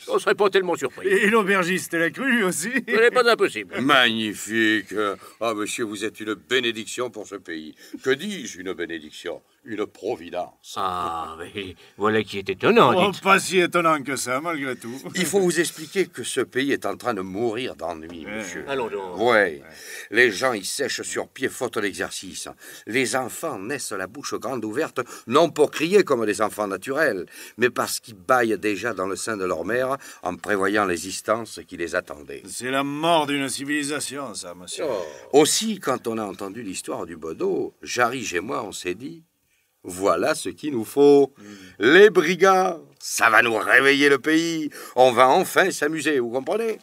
On serait pas tellement surpris. Et l'aubergiste l'a cru, lui aussi. Ce n'est pas impossible. Magnifique. Ah, monsieur, vous êtes une bénédiction pour ce pays. Que dis-je, une bénédiction? Une providence. Ah, mais voilà qui est étonnant, Oh, dites. pas si étonnant que ça, malgré tout. Il faut vous expliquer que ce pays est en train de mourir d'ennui, monsieur. Allons donc. Ouais. Les gens y sèchent sur pied faute d'exercice. Les enfants naissent la bouche grande ouverte, non pour crier comme des enfants naturels, mais parce qu'ils bâillent déjà dans le sein de leur mère en prévoyant l'existence qui les attendait. C'est la mort d'une civilisation, ça, monsieur. Aussi, quand on a entendu l'histoire du bedeau, Jarige et moi, on s'est dit, voilà ce qu'il nous faut. Les brigands, ça va nous réveiller le pays. On va enfin s'amuser, vous comprenez?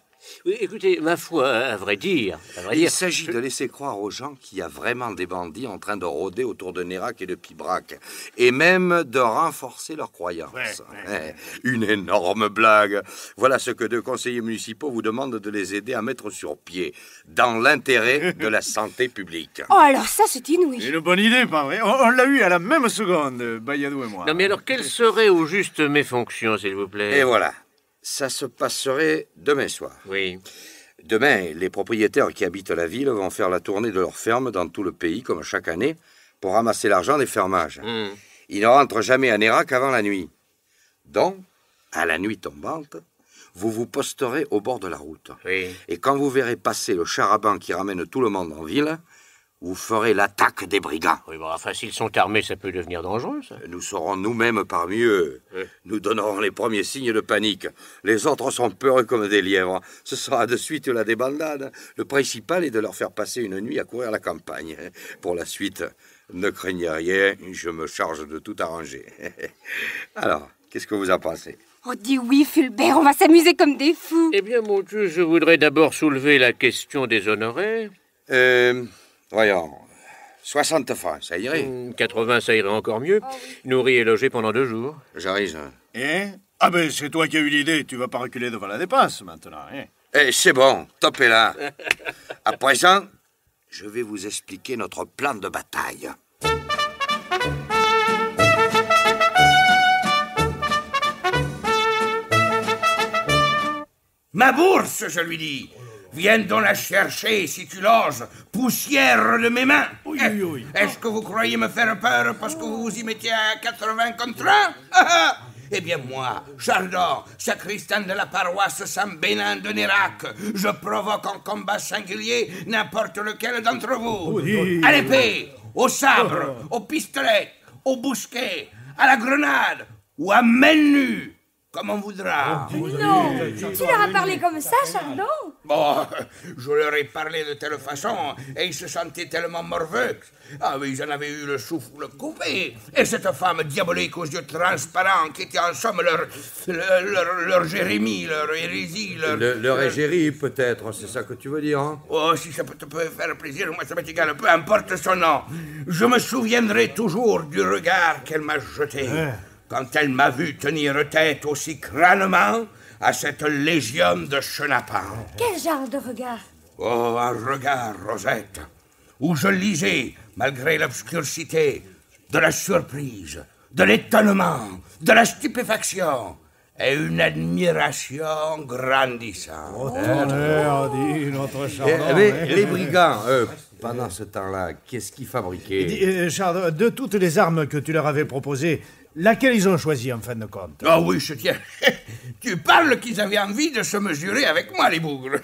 Oui, écoutez, ma foi, à vrai dire... Il s'agit de laisser croire aux gens qu'il y a vraiment des bandits en train de rôder autour de Nérac et de Pibrac, et même de renforcer leurs croyances. Une énorme blague. Voilà ce que 2 conseillers municipaux vous demandent de les aider à mettre sur pied, dans l'intérêt de la santé publique. Oh, alors ça, c'est inouï. Une bonne idée, pas vrai? On l'a eu à la même seconde, Bayadou et moi. Non, mais alors, quelles seraient au juste mes fonctions, s'il vous plaît? Et voilà. Ça se passerait demain soir. Oui. Demain, les propriétaires qui habitent la ville vont faire la tournée de leurs fermes dans tout le pays, comme chaque année, pour ramasser l'argent des fermages. Ils ne rentrent jamais à Nérac avant la nuit. Donc, à la nuit tombante, vous vous posterez au bord de la route. Oui. Et quand vous verrez passer le char-à-banc qui ramène tout le monde en ville, vous ferez l'attaque des brigands. Oui, bon, enfin, s'ils sont armés, ça peut devenir dangereux, ça. Nous serons nous-mêmes parmi eux. Nous donnerons les premiers signes de panique. Les autres sont peureux comme des lièvres. Ce sera de suite la débandade. Le principal est de leur faire passer une nuit à courir la campagne. Pour la suite, ne craignez rien, je me charge de tout arranger. Alors, Qu'est-ce que vous en pensez? Oh, dis oui, Fulbert, on va s'amuser comme des fous. Eh bien, mon Dieu, je voudrais d'abord soulever la question des honoraires. Voyons, 60 francs, ça irait? 80, ça irait encore mieux. Nourri et logé pendant 2 jours. J'arrive. Ah ben, c'est toi qui as eu l'idée, tu vas pas reculer devant la dépense, maintenant, hein? C'est bon, top est là. À présent, je vais vous expliquer notre plan de bataille. Ma bourse, je lui dis. Viens donc la chercher si tu l'oses, poussière de mes mains. Est-ce que vous croyez me faire peur parce que vous vous y mettiez à 80 contre 1? Eh bien moi, Chardon, sacristain de la paroisse Saint-Bénin de Nérac, je provoque en combat singulier n'importe lequel d'entre vous. À l'épée, au sabre, au pistolet, au bousquet, à la grenade ou à main nue. Comme on voudra. Non, tu leur as parlé comme ça, Chardon? Bon, je leur ai parlé de telle façon, et ils se sentaient tellement morveux. Ah oui, ils en avaient eu le souffle coupé. Et cette femme diabolique aux yeux transparents, qui était en somme leur Jérémie, leur hérésie, leur égérie, peut-être, c'est ça que tu veux dire, hein? Oh, si ça te peut faire plaisir, moi ça m'est égal, peu importe son nom. Je me souviendrai toujours du regard qu'elle m'a jeté. Quand elle m'a vu tenir tête aussi crânement à cette légion de chenapans. Quel genre de regard? Oh, un regard, Rosette, où je lisais, malgré l'obscurité, de la surprise, de l'étonnement, de la stupéfaction et une admiration grandissante. Notre Chardon. Mais les brigands, pendant ce temps-là, qu'est-ce qu'ils fabriquaient? Chardon, de toutes les armes que tu leur avais proposées, laquelle ils ont choisi en fin de compte? Ah oui, je tiens. Tu parles qu'ils avaient envie de se mesurer avec moi, les bougres.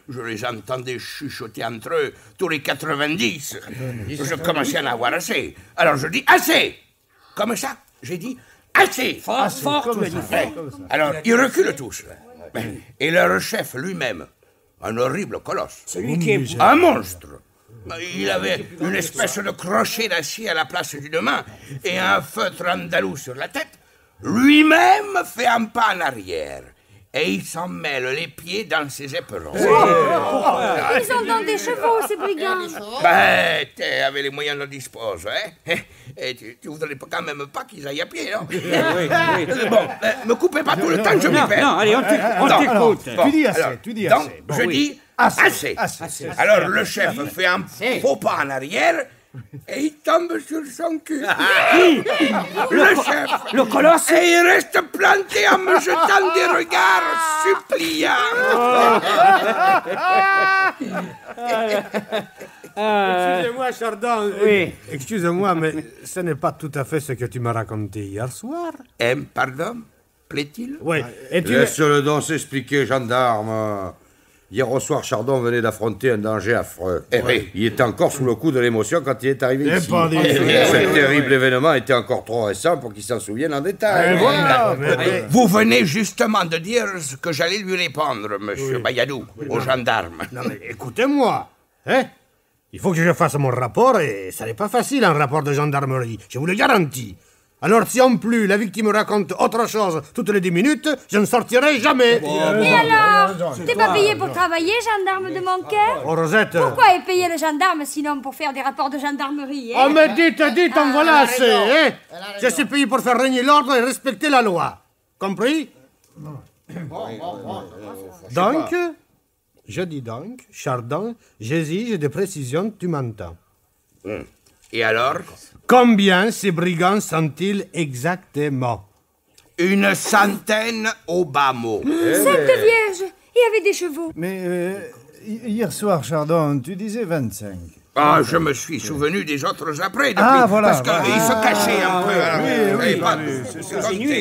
Je les entendais chuchoter entre eux tous les 90. Je commençais à en avoir assez. Alors je dis assez. Comme ça, j'ai dit assez. Fort, tu as dit. Alors, ils reculent tous. Et leur chef lui-même, un horrible colosse. Celui qui est... Un monstre. Il avait une espèce de crochet d'acier à la place d'une main et un feutre andalou sur la tête. Lui-même fait un pas en arrière et il s'en mêle les pieds dans ses éperons. Ils ont donc des chevaux, ces brigands. Ben, avec les moyens dont dispose, hein? Et tu voudrais quand même pas qu'ils aillent à pied, non? Bon, me coupez pas tout le temps, je m'y perds. Non, allez, on t'écoute. Tu dis assez, Donc, je dis assez. Alors, le chef fait un faux pas en arrière et il tombe sur son cul. Le chef. Le colosse. Et il reste planté en me jetant des regards suppliants. Excusez-moi, Chardon. Oui. Excusez-moi, mais ce n'est pas tout à fait ce que tu m'as raconté hier soir. Pardon? Plaît-il? Oui. Et tu... Laisse-le donc s'expliquer, gendarme. Hier au soir, Chardon venait d'affronter un danger affreux. Oui. Il était encore sous le coup de l'émotion quand il est arrivé ici. pas dit. Ce terrible événement était encore trop récent pour qu'il s'en souvienne en détail. Vous venez justement de dire ce que j'allais lui répondre, monsieur Bayadou, au gendarme. Non, mais écoutez-moi. Hein? Il faut que je fasse mon rapport et ça n'est pas facile, un rapport de gendarmerie. Je vous le garantis. Alors, si en plus la victime raconte autre chose toutes les 10 minutes, je ne sortirai jamais. Et alors? T'es pas payé pour travailler, gendarme de mon cœur? Oh, Rosette. Pourquoi est payé le gendarme sinon pour faire des rapports de gendarmerie, hein? Oh, mais dites, en voilà assez, hein? Je suis payé pour faire régner l'ordre et respecter la loi. Compris? Donc, je dis donc, Chardon, j'exige des précisions, tu m'entends. Et alors? Combien ces brigands sont-ils exactement? Une centaine au bas mot. Cette vierge, il y avait des chevaux. Mais hier soir, Chardon, tu disais 25. Ah, je me suis souvenu des autres après, depuis, voilà, parce qu'ils se cachaient un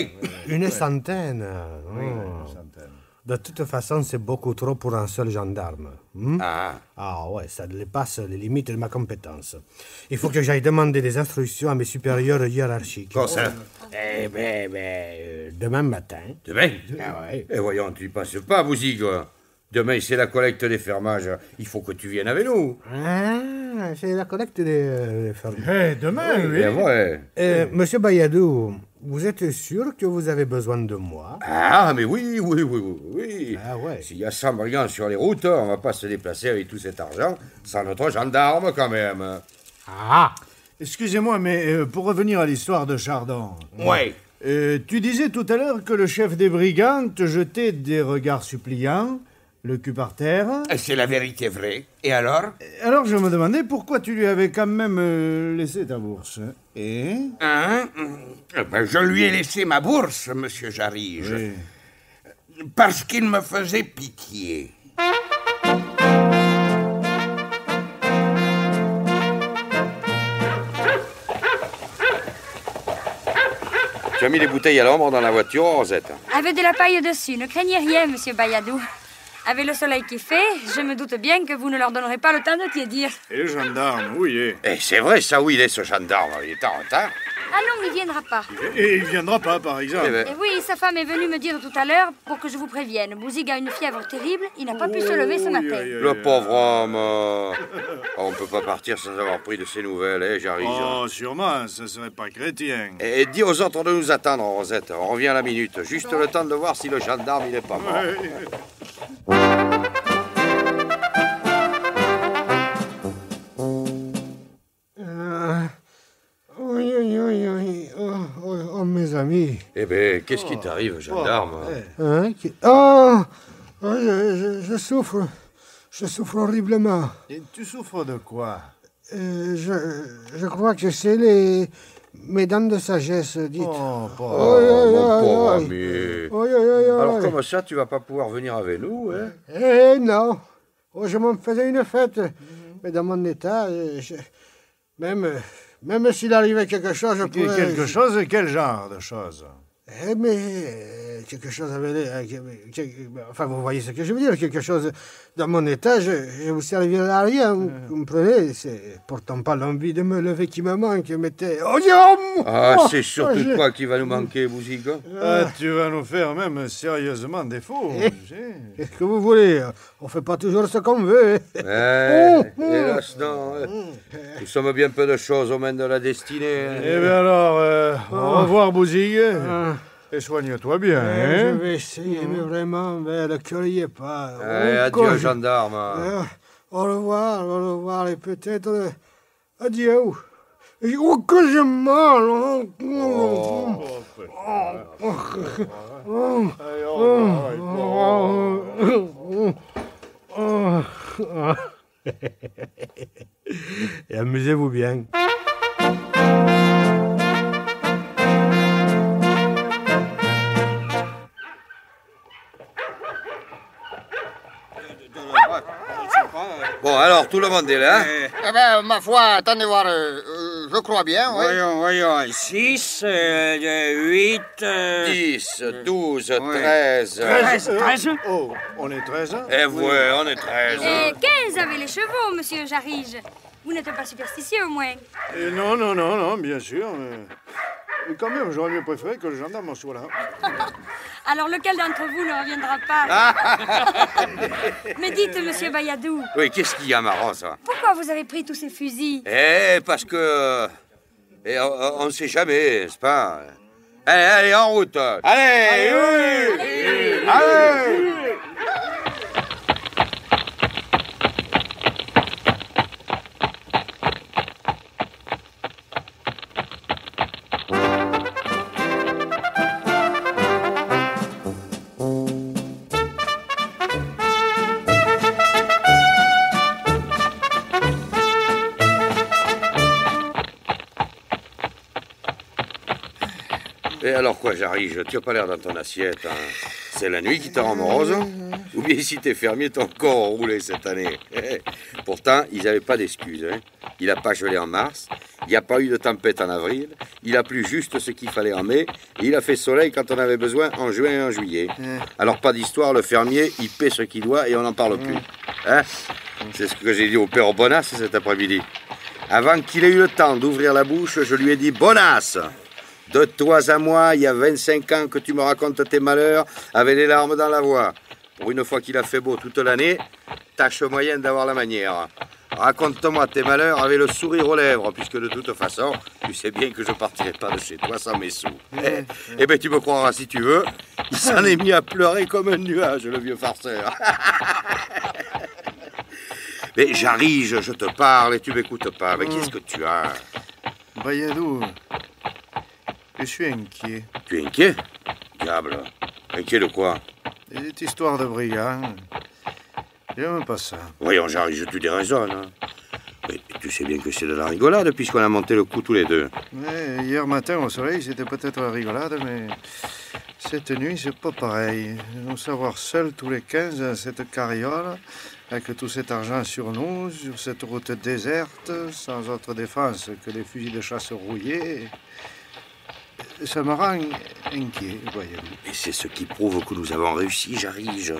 peu. Une centaine. De toute façon, c'est beaucoup trop pour un seul gendarme. Ah ouais, ça dépasse les limites de ma compétence. Il faut que j'aille demander des instructions à mes supérieurs hiérarchiques. Quoi ça? Demain matin. Demain? Ah ouais. Eh voyons, tu y passes pas, Bouzigre. Demain, c'est la collecte des fermages. Il faut que tu viennes avec nous. Ah, c'est la collecte des fermages. Demain, oui. C'est vrai. Monsieur Bayadou, vous êtes sûr que vous avez besoin de moi? Ah, mais oui. Ah ouais. S'il y a 100 brigands sur les routes, on va pas se déplacer avec tout cet argent sans notre gendarme, quand même. Ah! Excusez-moi, mais pour revenir à l'histoire de Chardon... Ouais. Tu disais tout à l'heure que le chef des brigands te jetait des regards suppliants, le cul par terre. C'est la vérité vraie. Et alors? Alors je me demandais pourquoi tu lui avais quand même laissé ta bourse. Et... Hein? Je lui ai laissé ma bourse, monsieur Jarige. Oui. Parce qu'il me faisait pitié. Tu as mis les bouteilles à l'ombre dans la voiture, Rosette? Avec de la paille dessus, ne craignez rien, monsieur Bayadou. Avec le soleil qui fait, je me doute bien que vous ne leur donnerez pas le temps de tiédir. Et le gendarme, où il est? Eh, c'est vrai, ça, où il est, ce gendarme? Il est en retard. Ah non, il viendra pas. Et il viendra pas, par exemple. Et oui, sa femme est venue me dire tout à l'heure pour que je vous prévienne. Bouzig a une fièvre terrible, il n'a pas pu se lever ce matin. Le pauvre homme. On peut pas partir sans avoir pris de ses nouvelles, Jarige. Oh, sûrement, ça serait pas chrétien. Et dis aux autres de nous attendre, Rosette. On revient à la minute. Juste le temps de voir si le gendarme, il est pas mort. Oui. Oh, mes amis. Eh bien, qu'est-ce qui t'arrive, gendarme? Hein? Je souffre. Je souffre horriblement. Et tu souffres de quoi? Je crois que c'est mes dents de sagesse, dites. Mon pauvre ami. Alors, comme ça, tu vas pas pouvoir venir avec nous, hein? Non. Oh, je m'en faisais une fête. Mais dans mon état, même s'il arrivait quelque chose, je pourrais... Quelque chose? Quel genre de chose? Mais quelque chose avait... Enfin, vous voyez ce que je veux dire. Quelque chose dans mon état, je vous servirai à rien. Vous comprenez? C'est pourtant pas l'envie de me lever qui me manque. Mettez... C'est surtout toi qui va nous manquer, Bouzig. Tu vas nous faire même sérieusement défaut. Qu'est-ce que vous voulez? On fait pas toujours ce qu'on veut. Hélas, non. Nous sommes bien peu de choses aux mains de la destinée. Eh bien alors, au revoir, Bouzig. Et soigne-toi bien, Je vais essayer, mais vraiment, le cœur n'y est pas. Adieu, gendarme. Au revoir, et peut-être... adieu. Oh, que j'ai mal. Et amusez-vous bien. Bon, alors, tout le monde est là? Eh bien, ma foi, attendez voir, je crois bien, oui. Voyons. 6, 8... 10, 12, 13... 13? Oh, on est 13? Eh ouais, on est 13. Et 15 avec les chevaux, monsieur Jarige. Vous n'êtes pas superstitieux, au moins. Non, bien sûr. Mais quand même, j'aurais mieux préféré que le gendarme soit là. Alors, lequel d'entre vous ne reviendra pas? Mais dites, monsieur Bayadou, Oui, qu'est-ce qu'il y a, marrant, ça? pourquoi vous avez pris tous ces fusils? Parce que... on ne sait jamais, n'est-ce pas? Allez, en route. Allez, oui. Allez. Et alors quoi, Jarige, tu n'as pas l'air dans ton assiette, hein? C'est la nuit qui te rend morose? Ou bien si tes fermiers t'ont encore roulé cette année? Pourtant, ils n'avaient pas d'excuses, hein? Il n'a pas gelé en mars, il n'y a pas eu de tempête en avril, il a plu juste ce qu'il fallait en mai, et il a fait soleil quand on avait besoin en juin et en juillet. Alors pas d'histoire, le fermier, il paie ce qu'il doit et on n'en parle plus. Hein? C'est ce que j'ai dit au père Bonasse cet après-midi. Avant qu'il ait eu le temps d'ouvrir la bouche, je lui ai dit « Bonasse !» De toi à moi, il y a 25 ans que tu me racontes tes malheurs avec les larmes dans la voix. Pour une fois qu'il a fait beau toute l'année, tâche moyenne d'avoir la manière. Raconte-moi tes malheurs avec le sourire aux lèvres, puisque de toute façon, tu sais bien que je partirai pas de chez toi sans mes sous. Eh ben, tu me croiras si tu veux, il s'en est mis à pleurer comme un nuage, le vieux farceur. Mais j'arrive, je te parle et tu m'écoutes pas. Mais qu'est-ce que tu as? Bayadou, je suis inquiet. Tu es inquiet? Diable, inquiet de quoi? Cette histoire de brigand, j'aime pas ça. Voyons, j'arrive, tu déraisonnes. Hein. Mais tu sais bien que c'est de la rigolade puisqu'on a monté le coup tous les deux. Ouais, hier matin au soleil, c'était peut-être la rigolade, mais cette nuit, c'est pas pareil. Nous savoir seuls tous les 15 dans cette carriole, avec tout cet argent sur nous, sur cette route déserte, sans autre défense que les fusils de chasse rouillés, ça me rend inquiet, voyez-vous. Et c'est ce qui prouve que nous avons réussi, Jarige.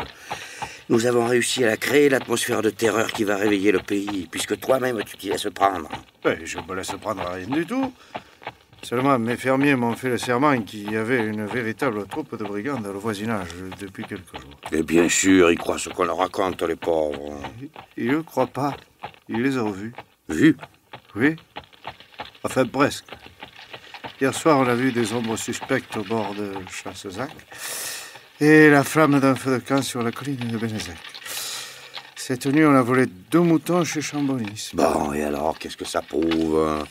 Nous avons réussi à créer l'atmosphère de terreur qui va réveiller le pays, puisque toi-même tu t'y laisses prendre. Ben, je me laisse prendre à rien du tout. Seulement, mes fermiers m'ont fait le serment qu'il y avait une véritable troupe de brigands dans le voisinage depuis quelques jours. Et bien sûr, ils croient ce qu'on leur raconte, les pauvres. Ils ne croient pas. Ils les ont vus. Vus? Oui. Enfin, presque. Hier soir, on a vu des ombres suspectes au bord de Chassezac et la flamme d'un feu de camp sur la colline de Bénézec. Cette nuit, on a volé 2 moutons chez Chambonis. Bon, et alors, qu'est-ce que ça prouve?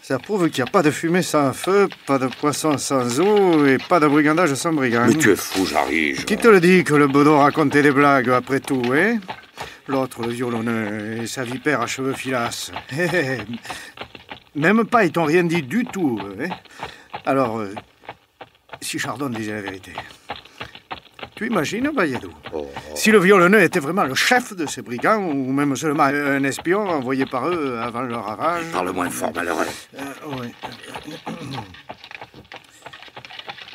Ça prouve qu'il n'y a pas de fumée sans feu, pas de poisson sans eau et pas de brigandage sans brigand. Mais tu es fou, j'arrive. Qui te le dit que le bedeau racontait des blagues après tout, hein? L'autre, le violonneux, et sa vipère à cheveux filasses. Même pas, ils t'ont rien dit du tout, hein? Alors, si Chardon disait la vérité, tu imagines, Bayadou, si le violonneux était vraiment le chef de ces brigands, ou même seulement un espion envoyé par eux avant leur ravage... Parle moins fort, malheureux. Oui.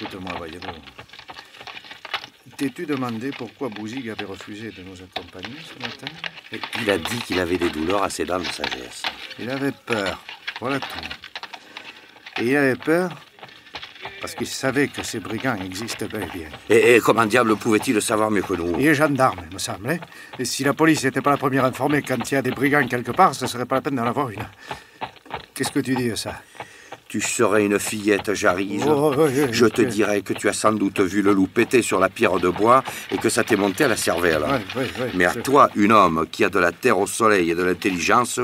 Écoute-moi, Bayadou. T'es-tu demandé pourquoi Bouzig avait refusé de nous accompagner ce matin? Il a dit qu'il avait des douleurs à ses dents de sagesse. Il avait peur, voilà tout. Et il avait peur parce qu'il savait que ces brigands existent bel et bien. Et comment diable pouvait-il le savoir mieux que nous? Il est gendarme, il me semble. Hein? Et si la police n'était pas la première informée quand il y a des brigands quelque part, ce serait pas la peine d'en avoir une. Qu'est-ce que tu dis à ça? Tu serais une fillette, Jarige. Je te dirais que tu as sans doute vu le loup péter sur la pierre de bois et que ça t'est monté à la cervelle. Mais à toi, un homme qui a de la terre au soleil et de l'intelligence,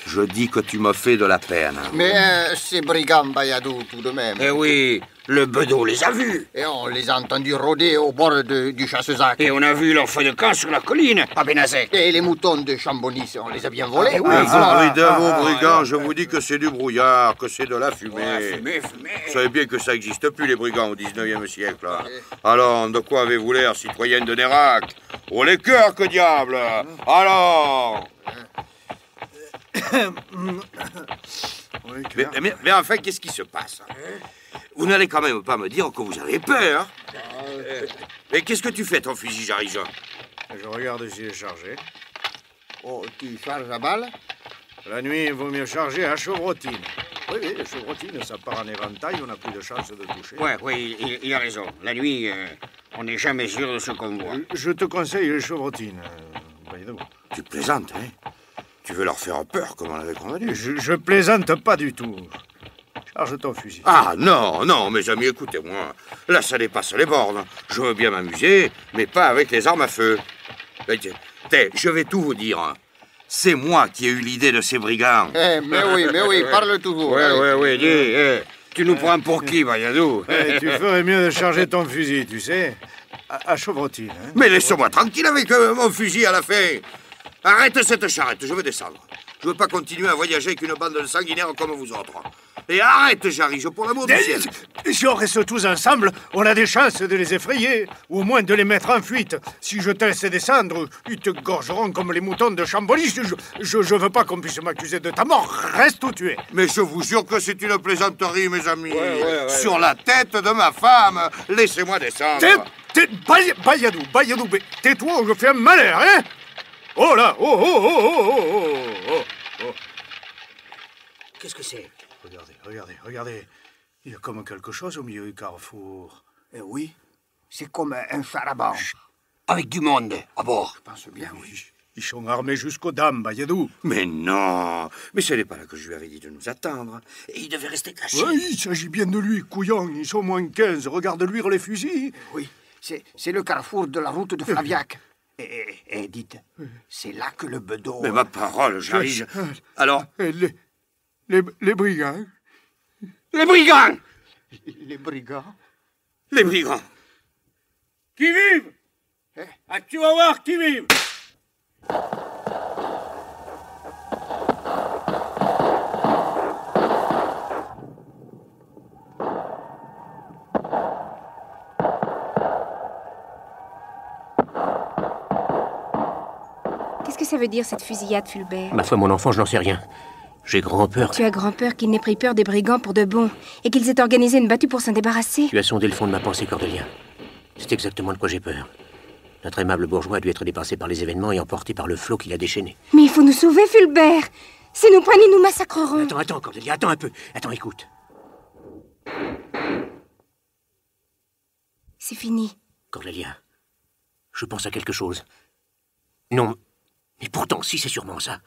je dis que tu me fais de la peine. Mais ces brigands, Bayadou, tout de même. Eh oui, le bedeau les a vus. Et on les a entendus rôder au bord du Chassezac. Et on a vu leur feu de camp sur la colline, à Bénazec. Et les moutons de Chambonis, on les a bien volés. De vos brigands, je vous dis que c'est du brouillard, que c'est de la fumée. Ouais, fumée. Vous savez bien que ça n'existe plus, les brigands, au 19e siècle. Alors, de quoi avez-vous l'air, citoyenne de Nérac? Oh, les cœurs, que diable! Alors... mais enfin, qu'est-ce qui se passe? Vous n'allez quand même pas me dire que vous avez peur? Mais qu'est-ce que tu fais, ton fusil, Jarige? Je regarde s'il est chargé. Oh, tu charges à balle? La nuit, il vaut mieux charger à chevrotine. Oui, les chevrotines, ça part en éventail, on n'a plus de chance de toucher. Oui, il a raison. La nuit, on n'est jamais sûr de ce qu'on voit. Je te conseille les chevrotines, Bayadou. Tu plaisantes, hein? Tu veux leur faire peur, comme on l'avait convenu. Je plaisante pas du tout. Charge ton fusil. Ah, non, mes amis, écoutez-moi. Là, ça dépasse les bornes. Je veux bien m'amuser, mais pas avec les armes à feu. Je vais tout vous dire. C'est moi qui ai eu l'idée de ces brigands. Mais oui, parle toujours. Oui, dis, tu nous prends pour qui, Bayadou? Tu ferais mieux de charger ton fusil, tu sais, à chevrotine. Hein? Mais laisse-moi tranquille avec mon fusil à la fin. Arrête cette charrette, je veux descendre. Je veux pas continuer à voyager avec une bande de sanguinaires comme vous autres. Et arrête, Jarige, pour l'amour du ciel. Si on reste tous ensemble, on a des chances de les effrayer, ou au moins de les mettre en fuite. Si je te laisse descendre, ils te gorgeront comme les moutons de Chambolis. Je veux pas qu'on puisse m'accuser de ta mort. Reste où tu es. Mais je vous jure que c'est une plaisanterie, mes amis. Sur la tête de ma femme. Laissez-moi descendre. Bayadou, tais-toi ou je fais un malheur, hein? Oh là! Oh! Qu'est-ce que c'est? Regardez. Il y a comme quelque chose au milieu du carrefour. Oui, c'est comme un char à banc. avec du monde à bord. Je pense bien, oui. Ils sont armés jusqu'aux dents, Bayadou. Mais non. Mais ce n'est pas là que je lui avais dit de nous attendre. Et il devait rester caché. Oui, il s'agit bien de lui, couillon. Ils sont moins 15. Regarde luire les fusils. Oui, c'est le carrefour de la route de Flaviac. Et dites, c'est là que le bedeau... Mais ma parole, j'arrive. Alors... Les brigands. Les brigands! Les brigands? Les brigands! Qui vive? Ah, tu vas voir qui vive! Qu'est-ce que ça veut dire, cette fusillade, Fulbert? Ma foi, mon enfant, je n'en sais rien. J'ai grand peur. Tu as grand peur qu'il n'ait pris peur des brigands pour de bon, et qu'ils aient organisé une battue pour s'en débarrasser. Tu as sondé le fond de ma pensée, Cordelia. C'est exactement de quoi j'ai peur. Notre aimable bourgeois a dû être dépassé par les événements et emporté par le flot qui l'a déchaîné. Mais il faut nous sauver, Fulbert. Si nous prennent, ils nous massacreront. Attends, Cordelia, attends un peu. Attends, écoute. C'est fini. Cordelia, je pense à quelque chose. Non, mais pourtant, si c'est sûrement ça.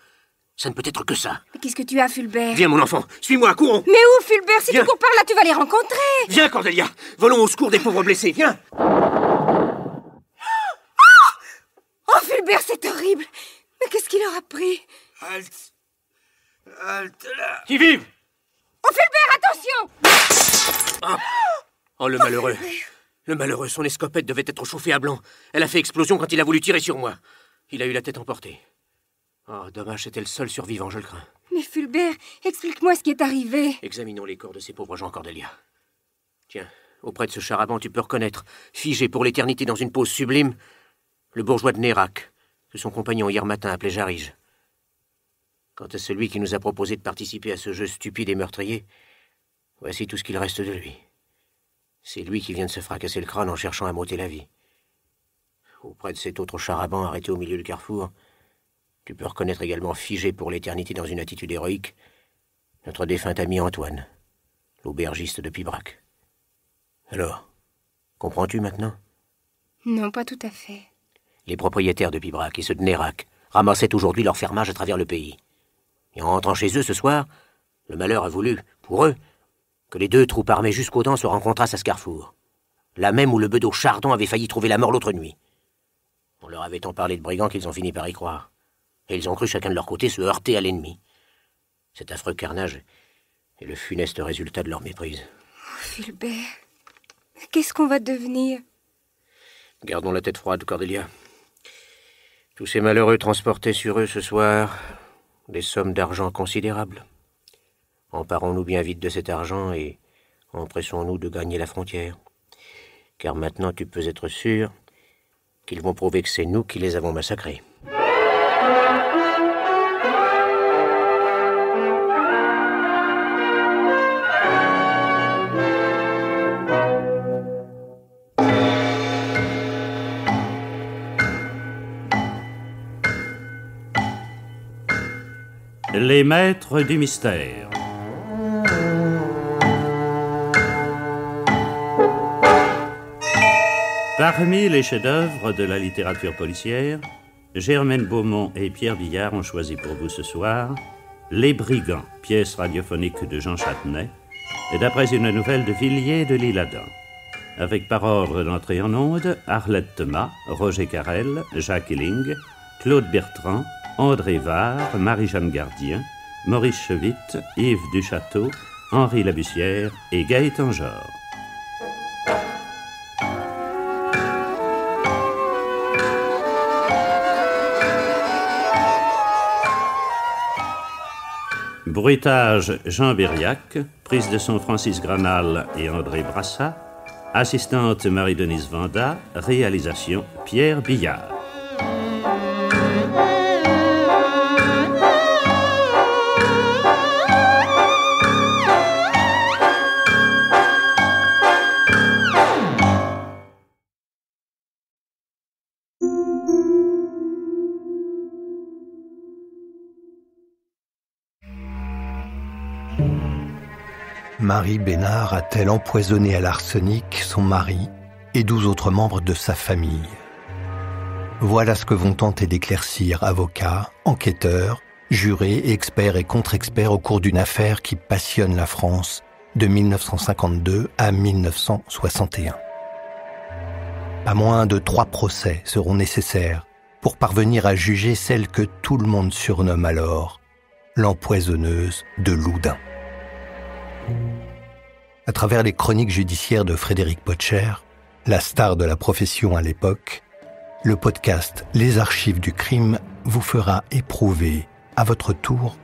Ça ne peut être que ça. Mais qu'est-ce que tu as, Fulbert? Viens, mon enfant, suis-moi, courons. Mais où, Fulbert? Si Viens. tu cours par là, tu vas les rencontrer. Viens, Cordelia, volons au secours des pauvres blessés, viens. Oh, Fulbert, c'est horrible. Mais qu'est-ce qui leur a pris? Halte là. Qui vive? Oh, Fulbert, attention! Oh, le malheureux. Le malheureux, son escopette devait être chauffée à blanc. Elle a fait explosion quand il a voulu tirer sur moi. Il a eu la tête emportée. Oh, dommage, c'était le seul survivant, je le crains. Mais Fulbert, explique-moi ce qui est arrivé. Examinons les corps de ces pauvres gens, Cordelia. Tiens, auprès de ce charaban, tu peux reconnaître, figé pour l'éternité dans une pose sublime, le bourgeois de Nérac, que son compagnon hier matin appelait Jarige. Quant à celui qui nous a proposé de participer à ce jeu stupide et meurtrier, voici tout ce qu'il reste de lui. C'est lui qui vient de se fracasser le crâne en cherchant à m'ôter la vie. Auprès de cet autre charaban arrêté au milieu du carrefour, tu peux reconnaître également figé pour l'éternité dans une attitude héroïque notre défunt ami Antoine, l'aubergiste de Pibrac. Alors, comprends-tu maintenant? Non, pas tout à fait. Les propriétaires de Pibrac et ceux de Nérac ramassaient aujourd'hui leur fermage à travers le pays. Et en rentrant chez eux ce soir, le malheur a voulu, pour eux, que les deux troupes armées jusqu'aux dents se rencontrassent à ce carrefour. Là même où le bedeau Chardon avait failli trouver la mort l'autre nuit. On leur avait tant parlé de brigands qu'ils ont fini par y croire. Et ils ont cru chacun de leur côté se heurter à l'ennemi. Cet affreux carnage est le funeste résultat de leur méprise. Oh, Fulbert, qu'est-ce qu'on va devenir? Gardons la tête froide, Cordelia. Tous ces malheureux transportaient sur eux ce soir des sommes d'argent considérables. Emparons-nous bien vite de cet argent et empressons-nous de gagner la frontière. Car maintenant tu peux être sûr qu'ils vont prouver que c'est nous qui les avons massacrés. Les maîtres du mystère. Parmi les chefs-d'œuvre de la littérature policière, Germaine Beaumont et Pierre Billard ont choisi pour vous ce soir Les Brigands, pièce radiophonique de Jean Châtenay, et d'après une nouvelle de Villiers de l'Isle-Adam. Avec par ordre d'entrée en onde, Arlette Thomas, Roger Carrel, Jacques Elling, Claude Bertrand, André Var, Marie-Jeanne Gardien, Maurice Chevitte, Yves Duchâteau, Henri Labussière et Gaëtan Jor. Bruitage Jean Berriac, prise de son Francis Granal et André Brassat, assistante Marie-Denise Vanda, réalisation Pierre Billard. Marie Bénard a-t-elle empoisonné à l'arsenic son mari et 12 autres membres de sa famille? Voilà ce que vont tenter d'éclaircir avocats, enquêteurs, jurés, experts et contre-experts au cours d'une affaire qui passionne la France de 1952 à 1961. Pas moins de 3 procès seront nécessaires pour parvenir à juger celle que tout le monde surnomme alors l'empoisonneuse de Loudun. À travers les chroniques judiciaires de Frédéric Potcher, la star de la profession à l'époque, le podcast Les Archives du crime vous fera éprouver, à votre tour,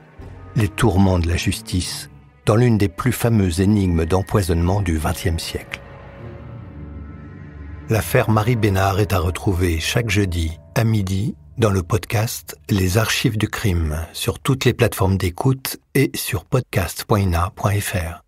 les tourments de la justice dans l'une des plus fameuses énigmes d'empoisonnement du XXe siècle. L'affaire Marie Bénard est à retrouver chaque jeudi à midi dans le podcast Les Archives du crime sur toutes les plateformes d'écoute et sur podcast.ina.fr.